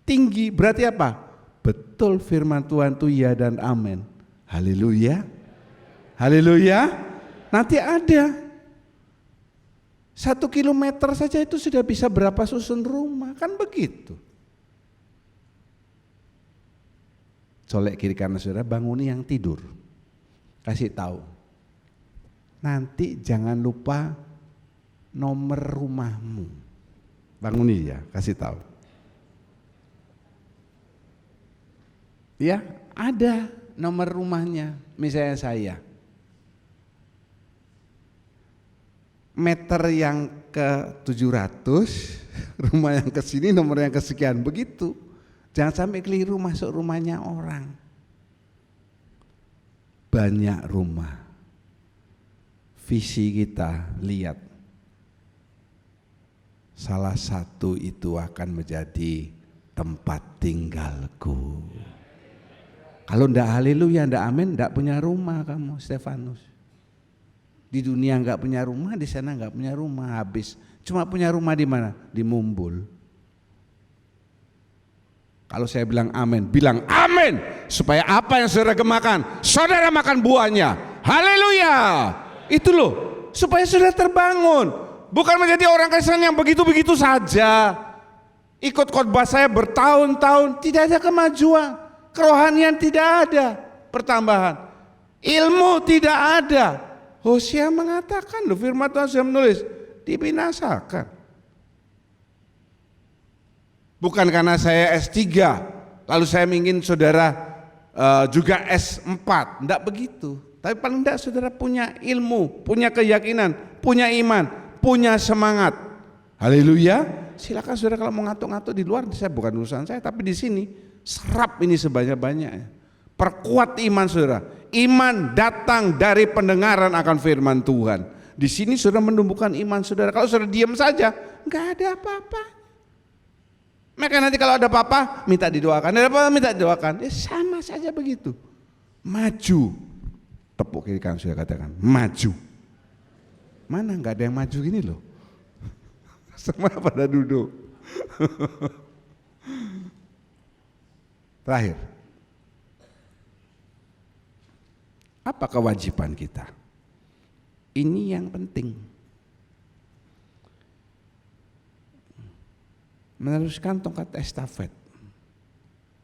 Tinggi berarti apa? Betul firman Tuhan itu ya dan amin. Haleluya. Haleluya. Nanti ada 1 kilometer saja itu sudah bisa berapa susun rumah, kan begitu. Colek kiri kanan saudara, banguni yang tidur. Kasih tahu. Nanti jangan lupa nomor rumahmu. Banguni ya, kasih tahu. Ya, ada nomor rumahnya. Misalnya saya, meter yang ke 700, rumah yang ke sini nomor yang kesekian, begitu. Jangan sampai keliru masuk rumahnya orang. Banyak rumah. Visi kita lihat. Salah satu itu akan menjadi tempat tinggalku. Kalau ndak haleluya, ndak amin, ndak punya rumah kamu, Stefanus. Di dunia nggak punya rumah, di sana nggak punya rumah, habis. Cuma punya rumah di mana? Di Mumbul. Kalau saya bilang amin, supaya apa yang saudara gemakan, saudara makan buahnya. Haleluya. Itu loh, supaya saudara terbangun, bukan menjadi orang Kristen yang begitu-begitu saja. Ikut khotbah saya bertahun-tahun, tidak ada kemajuan, kerohanian tidak ada pertambahan, ilmu tidak ada. Hosea mengatakan loh, firman Tuhan sudah menulis, dibinasakan. Bukan karena saya S3, lalu saya ingin saudara juga S4, enggak begitu. Tapi paling enggak saudara punya ilmu, punya keyakinan, punya iman, punya semangat. Haleluya. Silakan saudara kalau mau ngatuk-ngatuk di luar, saya bukan urusan saya, tapi di sini serap ini sebanyak-banyaknya. Perkuat iman saudara. Iman datang dari pendengaran akan firman Tuhan. Di sini saudara menumbuhkan iman saudara. Kalau saudara diam saja, enggak ada apa-apa. Maka nanti kalau ada apa-apa minta didoakan, ada apa-apa minta didoakan. Ya sama saja begitu. Maju. Tepuk kiri kanan sudah katakan, maju. Mana enggak ada yang maju gini loh. Semua pada duduk. Terakhir. Apa kewajiban kita? Ini yang penting. Meneruskan tongkat estafet.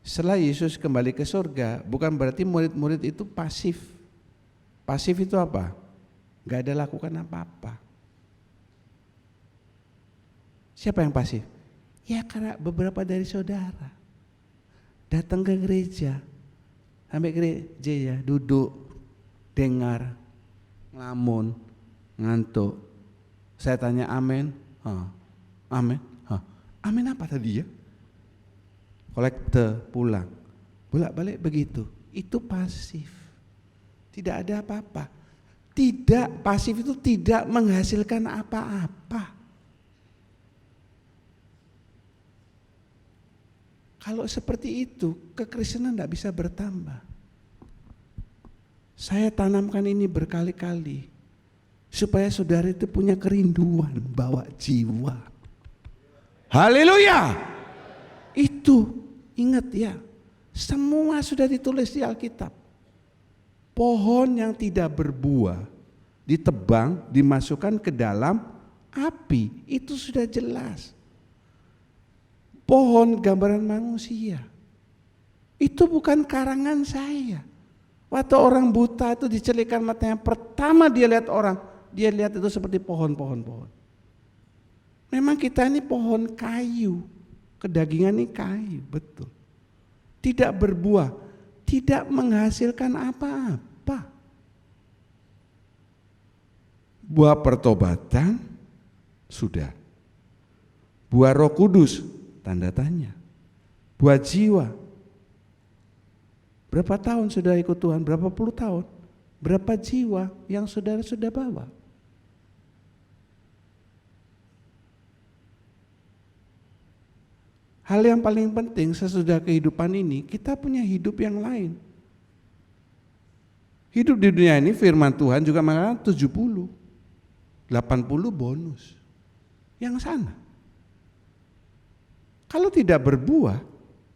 Setelah Yesus kembali ke surga, bukan berarti murid-murid itu pasif. Pasif itu apa? Gak ada lakukan apa-apa. Siapa yang pasif? Ya karena beberapa dari saudara datang ke gereja, sampai gereja ya duduk, dengar, ngelamun, ngantuk. Saya tanya amin, amin. Amin apa tadi ya? Kolekte pulang, bolak-balik begitu. Itu pasif. Tidak ada apa-apa. Tidak, pasif itu tidak menghasilkan apa-apa. Kalau seperti itu, kekristenan tidak bisa bertambah. Saya tanamkan ini berkali-kali supaya saudara itu punya kerinduan bawa jiwa. Haleluya. Itu ingat ya, semua sudah ditulis di Alkitab. Pohon yang tidak berbuah ditebang, dimasukkan ke dalam api, itu sudah jelas. Pohon gambaran manusia. Itu bukan karangan saya. Waktu orang buta itu dicelikan matanya, pertama dia lihat orang, dia lihat itu seperti pohon-pohon. Memang kita ini pohon kayu, kedagingan ini kayu, betul. Tidak berbuah, tidak menghasilkan apa-apa. Buah pertobatan sudah. Buah Roh Kudus, tanda tanya. Buah jiwa. Berapa tahun sudah ikut Tuhan? Berapa puluh tahun? Berapa jiwa yang saudara sudah bawa? Hal yang paling penting sesudah kehidupan ini, kita punya hidup yang lain. Hidup di dunia ini firman Tuhan juga mengatakan 70, 80 bonus. Yang sana. Kalau tidak berbuah,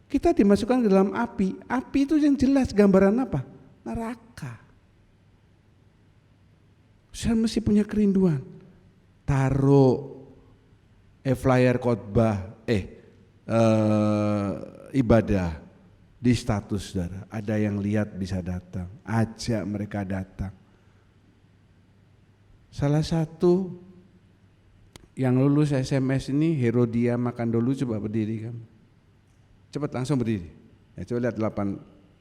kita dimasukkan ke dalam api. Api itu yang jelas gambaran apa? Neraka. Saya mesti punya kerinduan. Taruh flyer khotbah, ibadah di status saudara. Ada yang lihat bisa datang, ajak mereka datang. Salah satu yang lulus SMS ini Herodia makan dulu, coba berdiri kamu. Cepat langsung berdiri. Ya, coba lihat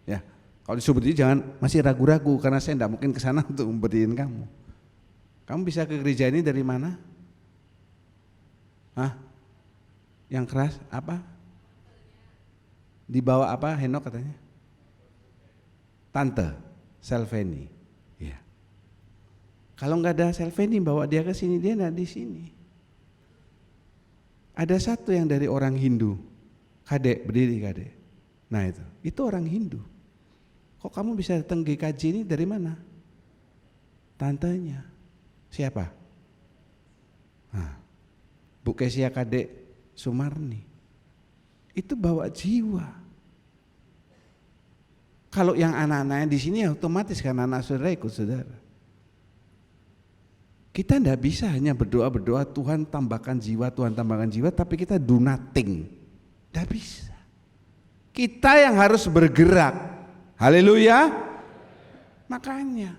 Ya, kalau disuruh berdiri jangan masih ragu-ragu karena saya tidak mungkin ke sana untuk berdiriin kamu. Kamu bisa ke gereja ini dari mana? Hah? Yang keras apa? Dibawa apa Henok katanya? Tante Selveni. Ya. Kalau nggak ada Selveni bawa dia ke sini, dia nggak di sini. Ada satu yang dari orang Hindu, Kadek, berdiri Kadek. Nah itu orang Hindu. Kok kamu bisa datang GKJ ini dari mana? Tantenya. Siapa? Nah, Bu Kesia Kadek Sumarni. Itu bawa jiwa. Kalau yang anak-anaknya di sini ya otomatis kan anak saudara ikut saudara. Kita tidak bisa hanya berdoa Tuhan tambahkan jiwa, Tuhan tambahkan jiwa, tapi kita do nothing. Tidak bisa. Kita yang harus bergerak. Haleluya. Makanya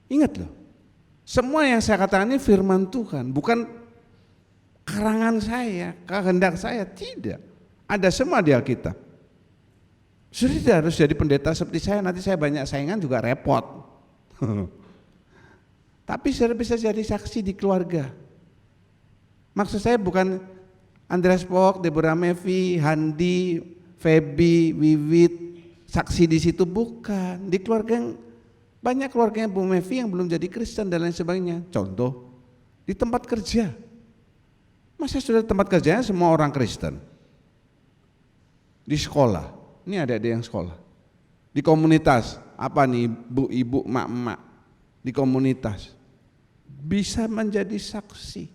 ingat loh, semua yang saya katakan ini firman Tuhan, bukan karangan saya, kehendak saya, tidak. Ada semua di Alkitab. Sudah tidak harus jadi pendeta seperti saya, nanti saya banyak saingan juga repot. Tapi sudah bisa jadi saksi di keluarga. Maksud saya bukan Andreas Pok, Deborah Mevi, Handi, Feby, Wiwit, saksi di situ, bukan. Di keluarga yang banyak keluarganya Bu Mevi yang belum jadi Kristen dan lain sebagainya. Contoh di tempat kerja. Masa sudah tempat kerjanya semua orang Kristen? Di sekolah, ini adik-adik yang sekolah. Di komunitas, apa nih ibu-ibu, emak-emak, di komunitas bisa menjadi saksi.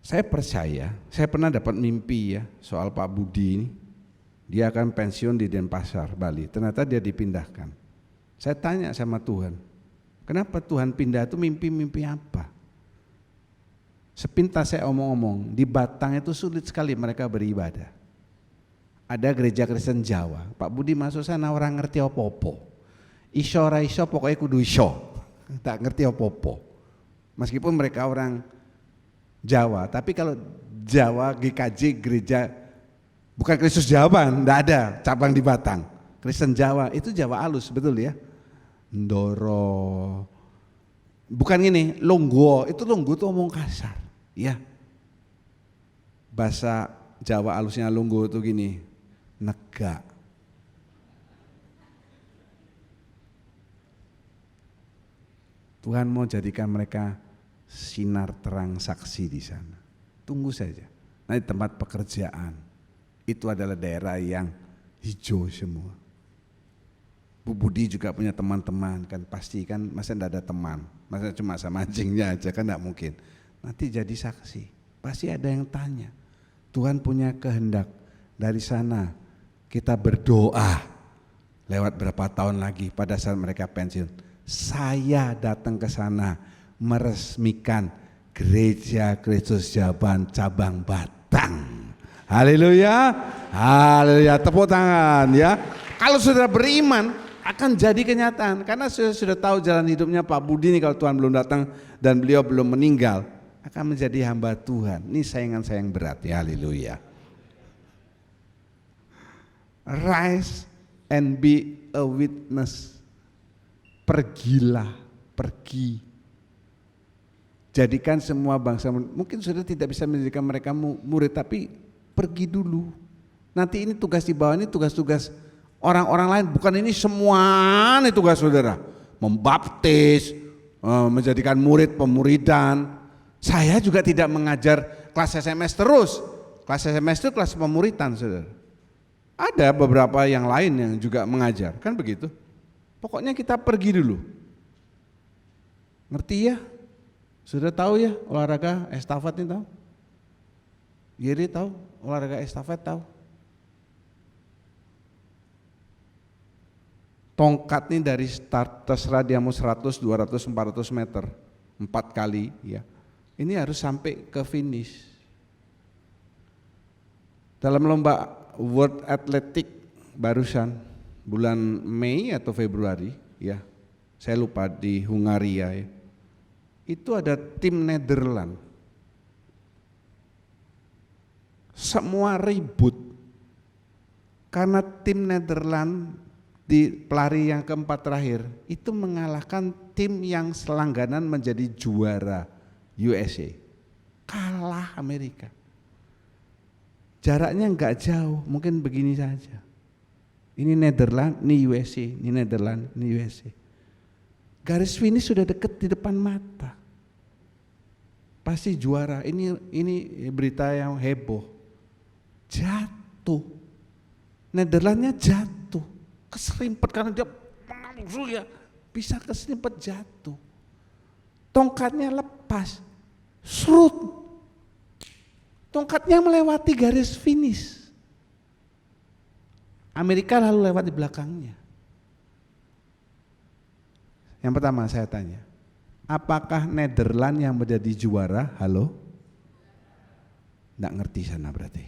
Saya percaya, saya pernah dapat mimpi ya soal Pak Budi ini. Dia akan pensiun di Denpasar, Bali. Ternyata dia dipindahkan. Saya tanya sama Tuhan, kenapa Tuhan pindah itu mimpi-mimpi apa? Sepintas saya omong-omong, di Batang itu sulit sekali mereka beribadah. Ada gereja Kristen Jawa, Pak Budi masuk sana orang ngerti apa-apa. Iso ora iso pokoknya kudu iso, tak ngerti apa-apa. Meskipun mereka orang Jawa, tapi kalau Jawa GKJ gereja bukan Kristus Jawa, enggak ada cabang di Batang. Kristen Jawa itu Jawa halus, betul ya? Ndoro. Bukan gini, longgo, itu longgo itu omong kasar, ya. Bahasa Jawa halusnya longgo itu gini, negak. Tuhan mau jadikan mereka sinar terang saksi di sana. Tunggu saja. Nah, di tempat pekerjaan itu adalah daerah yang hijau semua. Bu Budi juga punya teman-teman, kan pasti kan, masa enggak ada teman, masa cuma sama anjingnya aja kan enggak mungkin. Nanti jadi saksi, pasti ada yang tanya. Tuhan punya kehendak dari sana kita berdoa lewat berapa tahun lagi pada saat mereka pensiun. Saya datang ke sana meresmikan Gereja Kristus Jaban cabang Batang. Haleluya, haleluya, tepuk tangan ya. Kalau sudah beriman akan jadi kenyataan, karena sudah tahu jalan hidupnya Pak Budi ini kalau Tuhan belum datang dan beliau belum meninggal akan menjadi hamba Tuhan. Ini saingan-saing berat ya, haleluya. Rise and be a witness. Pergilah, pergi. Jadikan semua bangsa, mungkin sudah tidak bisa menjadikan mereka murid, tapi pergi dulu. Nanti ini tugas di bawah ini tugas-tugas orang-orang lain, bukan ini semua ini tugas saudara. Membaptis, menjadikan murid, pemuridan. Saya juga tidak mengajar kelas SMS terus. Kelas SMS itu kelas pemuridan saudara. Ada beberapa yang lain yang juga mengajar, kan begitu. Pokoknya kita pergi dulu. Ngerti ya? Sudah tahu ya olahraga estafet ini tahu? Giri tahu olahraga estafet tahu? Tongkat ini dari start terserah dia mau 100, 200, 400 meter 4 kali ya. Ini harus sampai ke finish. Dalam lomba World Athletic barusan bulan Mei atau Februari ya. Saya lupa di Hungaria ya. itu ada tim Netherlands. Semua ribut karena tim Netherlands di pelari yang keempat terakhir itu mengalahkan tim yang selangganan menjadi juara USA. Kalah Amerika. Jaraknya enggak jauh, mungkin begini saja. Ini Netherlands, ini USA, ini Netherlands, ini USA. Garis finish sudah dekat di depan mata. Pasti juara. Ini berita yang heboh. Jatuh. Netherlandsnya jatuh. Keserimpet karena dia langsung ya bisa keserimpet jatuh. Tongkatnya lepas. Serut. Tongkatnya melewati garis finish. Amerika lalu lewat di belakangnya. Yang pertama saya tanya, apakah Netherlands yang menjadi juara? Halo? Nggak ngerti sana berarti.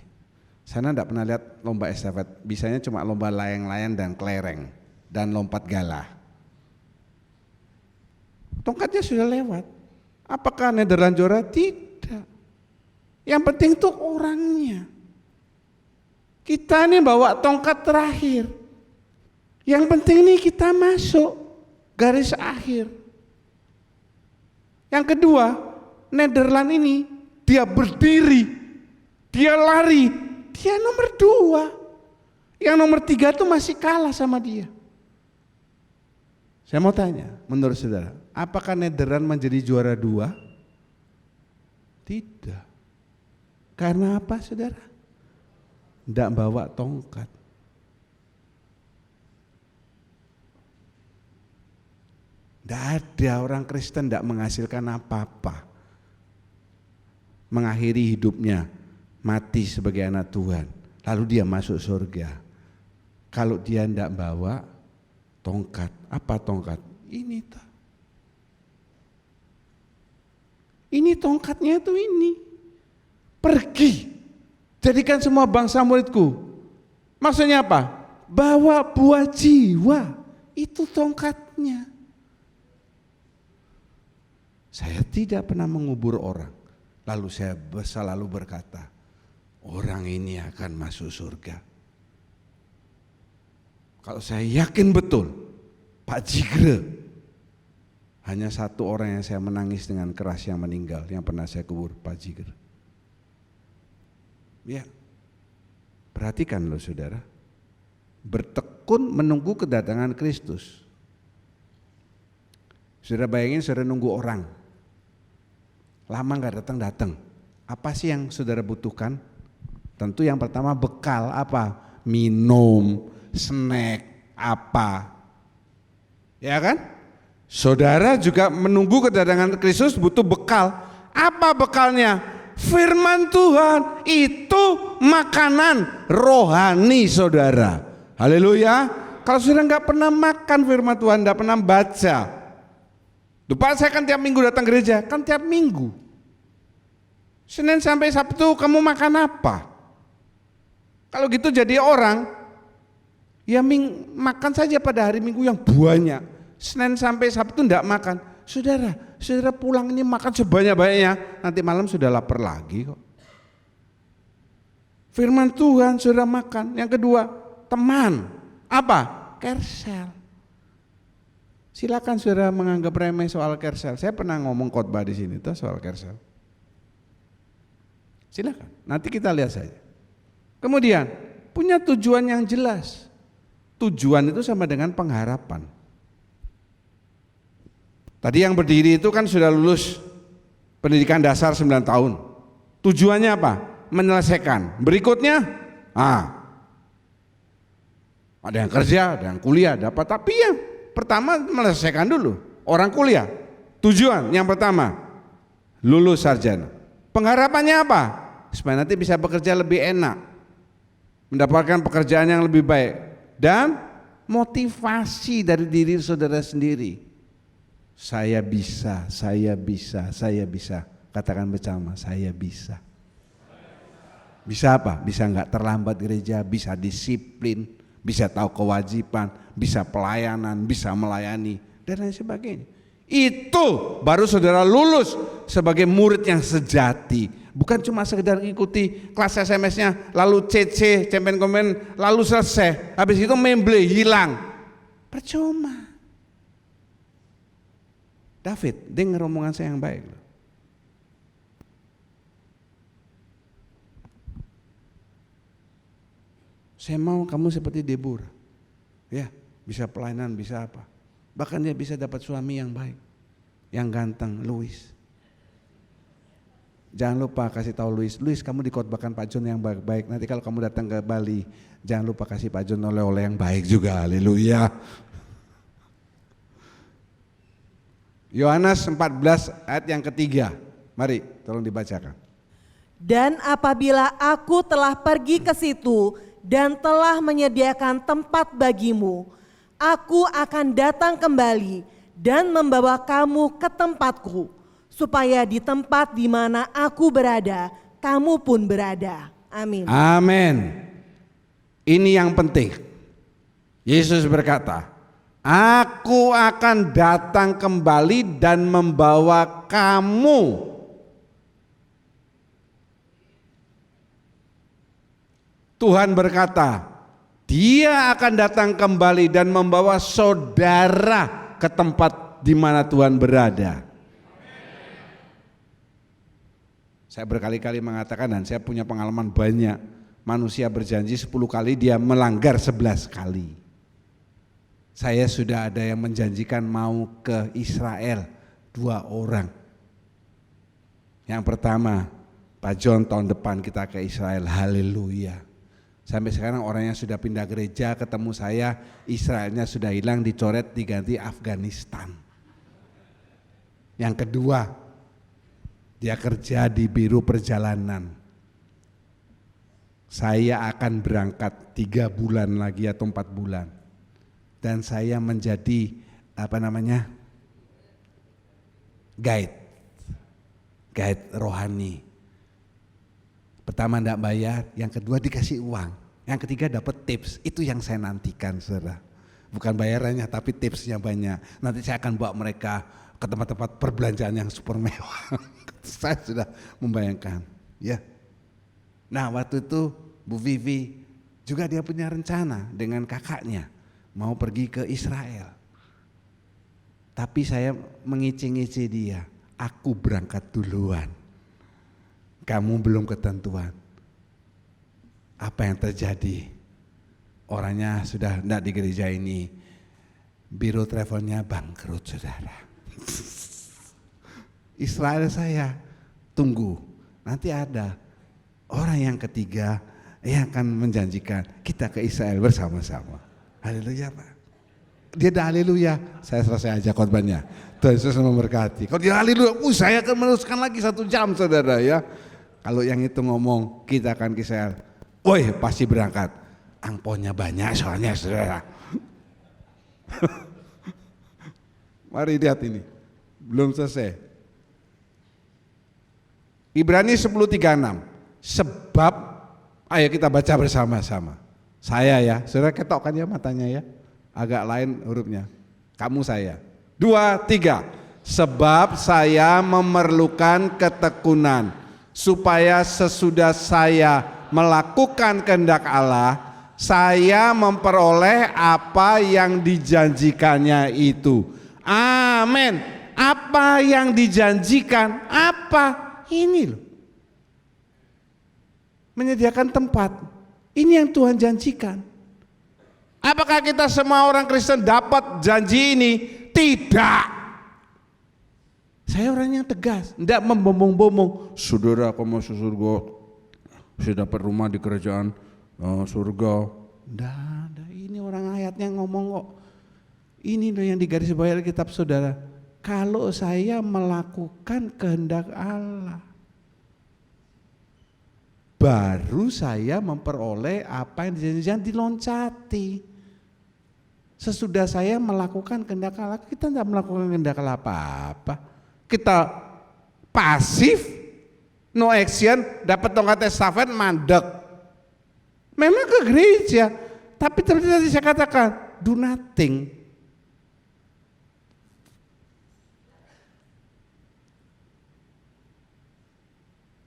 Sana enggak pernah lihat lomba estafet, bisanya cuma lomba layang-layang dan kelereng dan lompat galah. Tongkatnya sudah lewat. Apakah Netherlands juara? Tidak. Yang penting itu orangnya. Kita ini bawa tongkat terakhir. Yang penting nih kita masuk garis akhir. Yang kedua, Netherlands ini dia berdiri, dia lari. Dia nomor 2. Yang nomor 3 itu masih kalah sama dia. Saya mau tanya, menurut saudara, apakah Netherlands menjadi juara 2? Tidak. Karena apa saudara? Tidak bawa tongkat. Tidak ada orang Kristen tidak menghasilkan apa-apa. Mengakhiri hidupnya mati sebagai anak Tuhan, lalu dia masuk surga. Kalau dia tidak bawa tongkat, apa tongkat? Ini tuh. Ini tongkatnya itu ini. Pergi, jadikan semua bangsa muridku. Maksudnya apa? Bawa buah jiwa, itu tongkatnya. Saya tidak pernah mengubur orang, lalu saya selalu berkata, orang ini akan masuk surga. Kalau saya yakin betul, Pak Jigre, hanya satu orang yang saya menangis dengan keras yang meninggal, yang pernah saya kubur, Pak Jigre. Ya, perhatikan loh saudara, bertekun menunggu kedatangan Kristus. Saudara bayangin saudara nunggu orang, lama gak datang-datang. Apa sih yang saudara butuhkan? Tentu yang pertama bekal apa? Minum, snack, apa? Ya kan? Saudara juga menunggu kedatangan Kristus butuh bekal. Apa bekalnya? Firman Tuhan, itu makanan rohani saudara. Haleluya. Kalau saudara nggak pernah makan firman Tuhan, nggak pernah baca. Pak, saya kan tiap minggu datang gereja, kan tiap minggu. Senin sampai Sabtu kamu makan apa? Kalau gitu jadi orang, ya makan saja pada hari Minggu yang banyak. Senin sampai Sabtu enggak makan. Saudara pulang ini makan sebanyak-banyaknya, nanti malam sudah lapar lagi kok. Firman Tuhan saudara makan. Yang kedua, teman. Apa? Kersel. Silakan saudara menganggap remeh soal kersel. Saya pernah ngomong khotbah di sini tuh soal kersel. Silakan, nanti kita lihat saja. Kemudian punya tujuan yang jelas. Tujuan itu sama dengan pengharapan. Tadi yang berdiri itu kan sudah lulus pendidikan dasar 9 tahun. Tujuannya apa? Menyelesaikan. Berikutnya, ada yang kerja, ada yang kuliah, dapat. Tapi yang pertama menyelesaikan dulu. Orang kuliah, tujuan yang pertama lulus sarjana. Pengharapannya apa? Supaya nanti bisa bekerja lebih enak, mendapatkan pekerjaan yang lebih baik, dan motivasi dari diri saudara sendiri. Saya bisa. Katakan bersama, saya bisa. Bisa apa? Bisa enggak terlambat gereja, bisa disiplin, bisa tahu kewajiban, bisa pelayanan, bisa melayani, dan lain sebagainya. Itu baru saudara lulus sebagai murid yang sejati. Bukan cuma sekedar ikuti kelas SMS-nya, lalu CC, cemen komen, lalu selesai. Habis itu memble hilang. Percuma. David, dengar omongan saya yang baik. Saya mau kamu seperti Deborah. Ya, bisa pelayanan, bisa apa. Bahkan dia bisa dapat suami yang baik, yang ganteng, Louis. Jangan lupa kasih tahu Louis, kamu dikotbahkan Pak John yang baik-baik. Nanti kalau kamu datang ke Bali, jangan lupa kasih Pak John oleh-oleh yang baik juga. Haleluya. Yohanes 14 ayat yang ketiga. Mari, tolong dibacakan. Dan apabila aku telah pergi ke situ dan telah menyediakan tempat bagimu, aku akan datang kembali dan membawa kamu ke tempatku, supaya di tempat di mana aku berada, kamu pun berada. Amin. Amin. Ini yang penting. Yesus berkata, aku akan datang kembali dan membawa kamu. Tuhan berkata, Dia akan datang kembali dan membawa saudara ke tempat di mana Tuhan berada. Saya berkali-kali mengatakan dan saya punya pengalaman banyak. Manusia berjanji 10 kali, dia melanggar 11 kali. Saya sudah ada yang menjanjikan mau ke Israel 2 orang. Yang pertama, Pak John tahun depan kita ke Israel, haleluya. Sampai sekarang orangnya sudah pindah gereja, ketemu saya, Israelnya sudah hilang, dicoret, diganti Afghanistan. Yang kedua, dia kerja di biro perjalanan. Saya akan berangkat 3 bulan lagi atau 4 bulan. Dan saya menjadi guide rohani. Pertama enggak bayar, yang kedua dikasih uang, yang ketiga dapat tips. Itu yang saya nantikan, saudara. Bukan bayarannya tapi tipsnya banyak. Nanti saya akan bawa mereka ke tempat-tempat perbelanjaan yang super mewah. Saya sudah membayangkan, ya. Nah, waktu itu Bu Vivi juga dia punya rencana dengan kakaknya mau pergi ke Israel. Tapi saya mengici-ngici dia, aku berangkat duluan. Kamu belum ketentuan. Apa yang terjadi? Orangnya sudah enggak di gereja ini. Biro travelnya bangkrut, saudara. Israel saya tunggu, nanti ada orang yang ketiga yang akan menjanjikan kita ke Israel bersama-sama. Haleluya, Pak. Dia dah haleluya, saya selesai aja khotbahnya. Tuhan Yesus memberkati. Kalau dia haleluya, saya akan meneruskan lagi 1 jam, saudara, ya. Kalau yang itu ngomong kita akan ke Israel, woi pasti berangkat. Angponya banyak soalnya, saudara. Mari lihat ini, belum selesai. Ibrani 10:36. Sebab, ayo kita baca bersama-sama. Saya ya, saudara ketokkan ya matanya ya. Agak lain hurufnya. Kamu saya. 2, 3. Sebab saya memerlukan ketekunan, supaya sesudah saya melakukan kehendak Allah, saya memperoleh apa yang dijanjikannya itu. Amin. Apa yang dijanjikan? Apa? Ini loh, menyediakan tempat. Ini yang Tuhan janjikan. Apakah kita semua orang Kristen dapat janji ini? Tidak. Saya orang yang tegas, tidak membombong-bombong. Saudara, kamu masuk surga, saya dapat rumah di kerajaan surga. Tidak, ini orang ayatnya ngomong kok. Ini loh yang digarisbawahi Alkitab, saudara. Kalau saya melakukan kehendak Allah, baru saya memperoleh apa yang dijanjikan, diloncati. Sesudah saya melakukan kehendak Allah, kita tidak melakukan kehendak Allah apa-apa. Kita pasif, no action, dapat tongkat estafet, mandek. Memang ke gereja, tapi ternyata saya katakan, do nothing.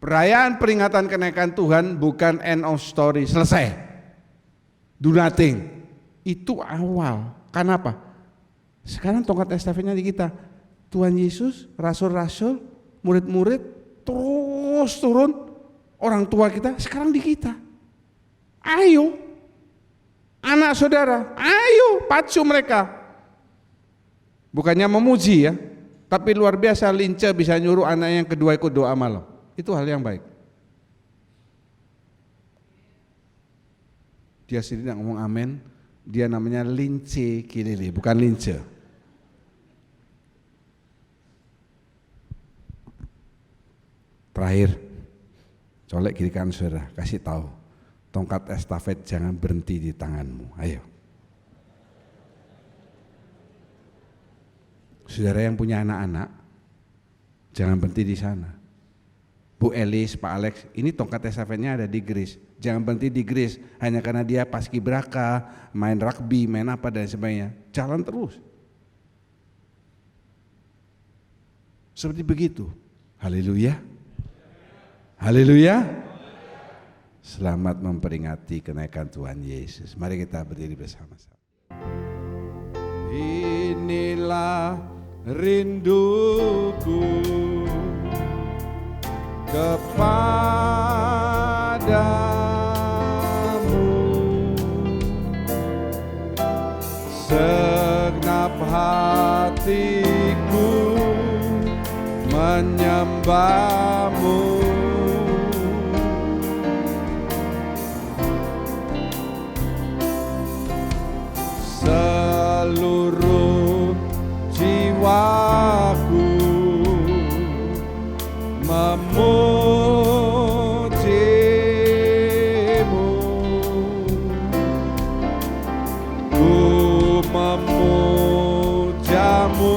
Perayaan peringatan kenaikan Tuhan bukan end of story, selesai. Do nothing. Itu awal. Kenapa? Sekarang tongkat estafetnya di kita. Tuhan Yesus, rasul-rasul, murid-murid terus turun. Orang tua kita sekarang di kita. Ayo, anak saudara, ayo pacu mereka. Bukannya memuji ya, tapi luar biasa Lince bisa nyuruh anak yang kedua ikut doa malam. Itu hal yang baik. Dia sendiri tidak ngomong amin, dia namanya Lince Kilili, bukan Lince. Terakhir, colek kiri kanan saudara, kasih tahu, tongkat estafet jangan berhenti di tanganmu. Ayo. Saudara yang punya anak-anak, jangan berhenti di sana. Bu Elis, Pak Alex, ini tongkat estafetnya ada di Gris. Jangan berhenti di Gris hanya karena dia paskibraka, main rugby, main apa dan sebagainya. Jalan terus. Seperti begitu. Haleluya. Haleluya. Selamat memperingati kenaikan Tuhan Yesus. Mari kita berdiri bersama-sama. Inilah rinduku kepadamu, segenap hatiku menyembahmu. Seluruh jiwaku memujimu, ku memujamu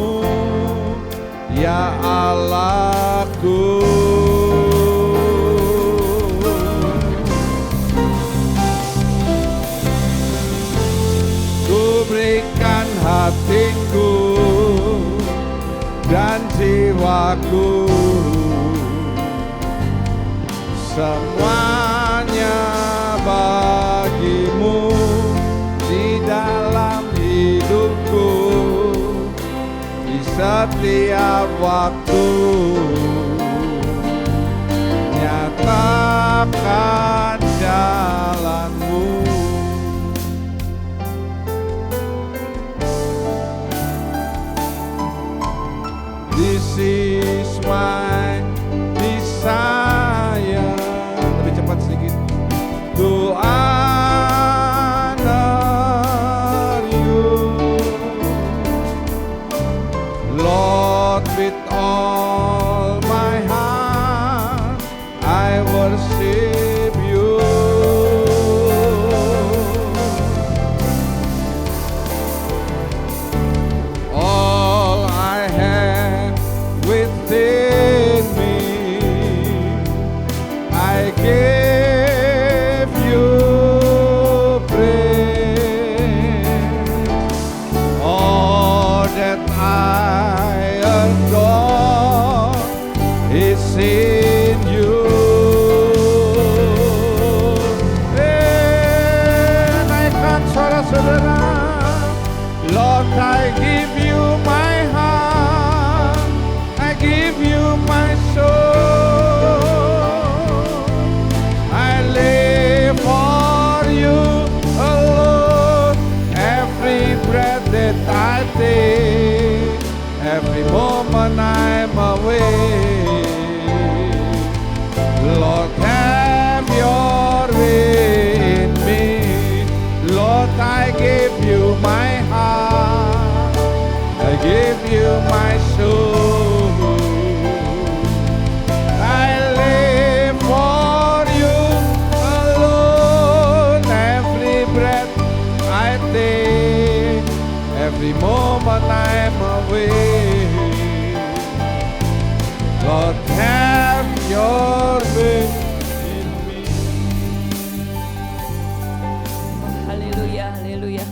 ya Allahku. Ku berikan hatiku dan jiwaku, semuanya bagimu di dalam hidupku, di setiap waktu. Nyatakan jalanmu. This is my desire. Lebih cepat sedikit. To honor you, Lord, with all my heart I worship you. All I have within me, I give you praise. All that I adore is in you. Naikkan saudara-saudara. Lord, I give you my heart, I give you my soul. I live for you alone. Every breath that I take, every moment I'm awake. Lord, have your way in me. Lord, I give you my heart, I give you my soul. I live for you alone. Every breath I take, every moment I'm awake. Lord, have your way in me. Haleluya, haleluya.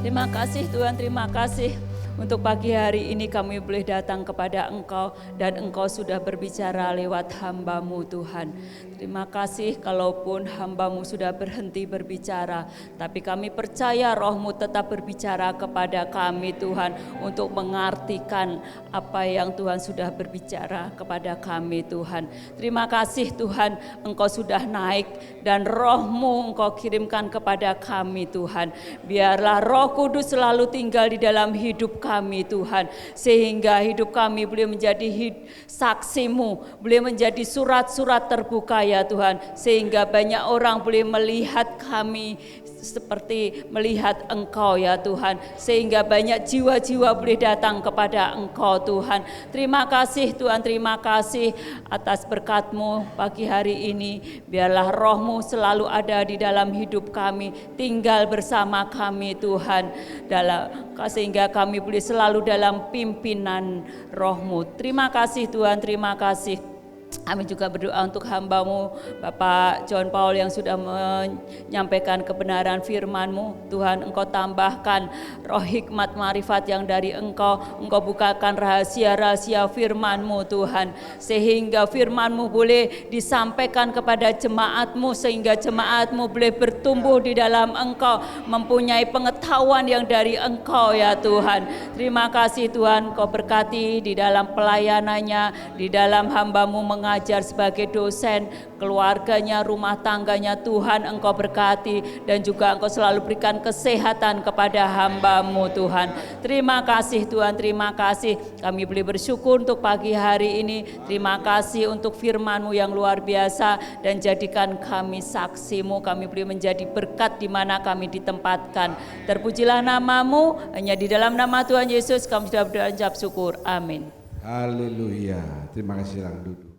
Terima kasih Tuhan, terima kasih Untuk pagi hari ini kami boleh datang kepada Engkau dan Engkau sudah berbicara lewat hamba-Mu Tuhan. Terima kasih kalaupun hamba-Mu sudah berhenti berbicara, tapi kami percaya Roh-Mu tetap berbicara kepada kami Tuhan untuk mengartikan apa yang Tuhan sudah berbicara kepada kami Tuhan. Terima kasih Tuhan, Engkau sudah naik dan Roh-Mu Engkau kirimkan kepada kami Tuhan. Biarlah Roh Kudus selalu tinggal di dalam hidup kami Tuhan, sehingga hidup kami boleh menjadi saksi-Mu, boleh menjadi surat-surat terbuka ya Tuhan, sehingga banyak orang boleh melihat kami seperti melihat Engkau ya Tuhan, sehingga banyak jiwa-jiwa boleh datang kepada Engkau Tuhan. Terima kasih Tuhan, terima kasih atas berkat-Mu pagi hari ini. Biarlah Roh-Mu selalu ada di dalam hidup kami, tinggal bersama kami Tuhan, sehingga kami boleh selalu dalam pimpinan Roh-Mu. Terima kasih Tuhan, terima kasih. Kami juga berdoa untuk hamba-Mu Bapak John Paul yang sudah menyampaikan kebenaran firman-Mu. Tuhan, Engkau tambahkan roh hikmat marifat yang dari Engkau bukakan rahasia-rahasia firman-Mu Tuhan, sehingga firman-Mu boleh disampaikan kepada jemaat-Mu, sehingga jemaat-Mu boleh bertumbuh di dalam Engkau, mempunyai pengetahuan yang dari Engkau ya Tuhan. Terima kasih Tuhan, Engkau berkati di dalam pelayanannya, di dalam hamba-Mu mengajar sebagai dosen, keluarganya, rumah tangganya Tuhan Engkau berkati, dan juga Engkau selalu berikan kesehatan kepada hamba-Mu Tuhan. Terima kasih Tuhan, terima kasih. Kami boleh bersyukur untuk pagi hari ini. Terima kasih untuk firman-Mu yang luar biasa, dan jadikan kami saksi-Mu. Kami boleh menjadi berkat di mana kami ditempatkan. Terpujilah nama-Mu, hanya di dalam nama Tuhan Yesus kami sudah berdoa dan ucap syukur. Amin. Haleluya. Terima kasih, silakan duduk.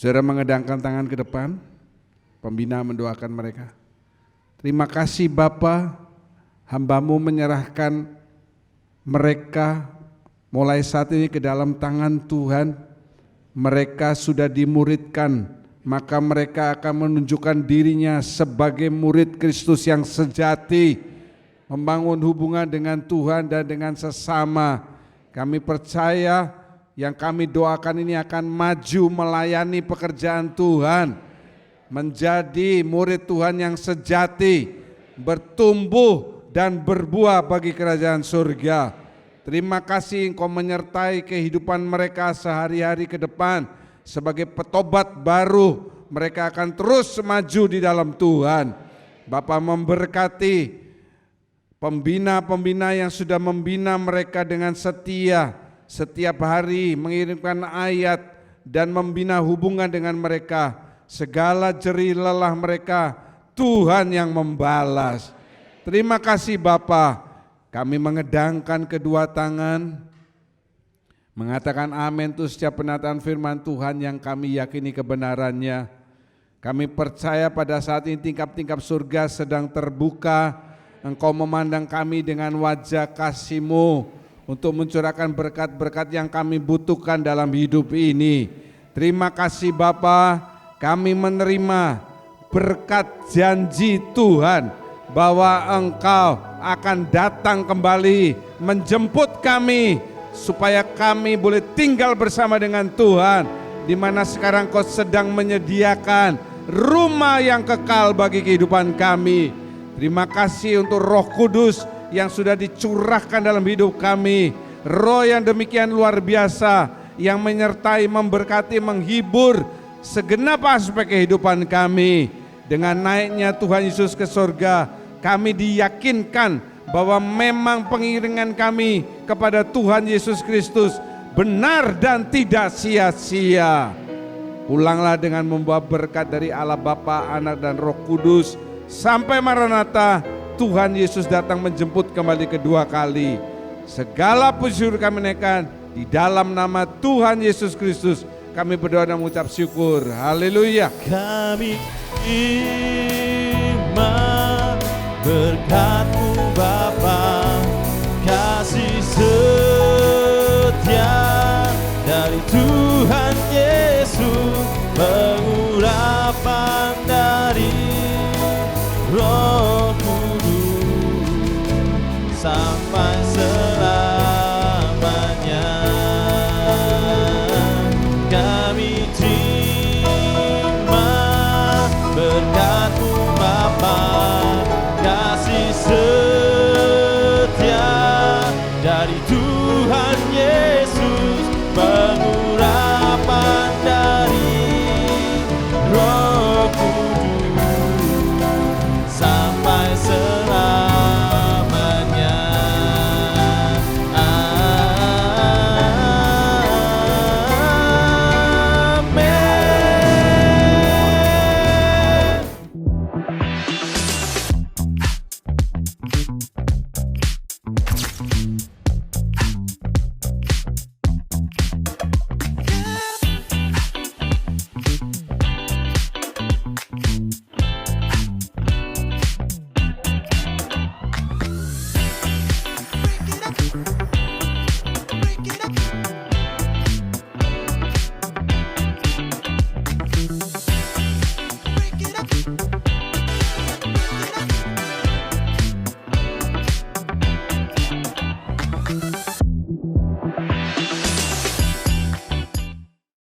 Saudara mengedangkan tangan ke depan, pembina mendoakan mereka. Terima kasih Bapa, hamba-Mu menyerahkan mereka mulai saat ini ke dalam tangan Tuhan. Mereka sudah dimuridkan, maka mereka akan menunjukkan dirinya sebagai murid Kristus yang sejati, membangun hubungan dengan Tuhan dan dengan sesama. Kami percaya yang kami doakan ini akan maju melayani pekerjaan Tuhan, menjadi murid Tuhan yang sejati, bertumbuh dan berbuah bagi kerajaan surga. Terima kasih Engkau menyertai kehidupan mereka sehari-hari ke depan. Sebagai petobat baru, mereka akan terus maju di dalam Tuhan. Bapa memberkati pembina-pembina yang sudah membina mereka dengan setia, setiap hari mengirimkan ayat dan membina hubungan dengan mereka. Segala jerih lelah mereka, Tuhan yang membalas. Terima kasih Bapa. Kami mengedangkan kedua tangan, mengatakan amin untuk setiap penataan firman Tuhan yang kami yakini kebenarannya. Kami percaya pada saat ini tingkap-tingkap surga sedang terbuka. Engkau memandang kami dengan wajah kasih-Mu untuk mencurahkan berkat-berkat yang kami butuhkan dalam hidup ini. Terima kasih Bapa, kami menerima berkat janji Tuhan bahwa Engkau akan datang kembali menjemput kami supaya kami boleh tinggal bersama dengan Tuhan, di mana sekarang Kau sedang menyediakan rumah yang kekal bagi kehidupan kami. Terima kasih untuk Roh Kudus yang sudah dicurahkan dalam hidup kami, roh yang demikian luar biasa yang menyertai, memberkati, menghibur segenap aspek kehidupan kami. Dengan naiknya Tuhan Yesus ke surga, kami diyakinkan bahwa memang pengiringan kami kepada Tuhan Yesus Kristus benar dan tidak sia-sia. Pulanglah dengan membawa berkat dari Allah Bapa, Anak dan Roh Kudus sampai Maranatha, Tuhan Yesus datang menjemput kembali kedua kali. Segala puji kami naikkan di dalam nama Tuhan Yesus Kristus. Kami berdoa dan mengucap syukur. Haleluya. Kami terima berkat-Mu Bapa, kasih setia dari Tuhan Yesus, pengurapan dari Roh Kudus sampai selamanya. Kami terima berkat-Mu Bapa, kasih setia dari Tuhan Yesus, pengurapan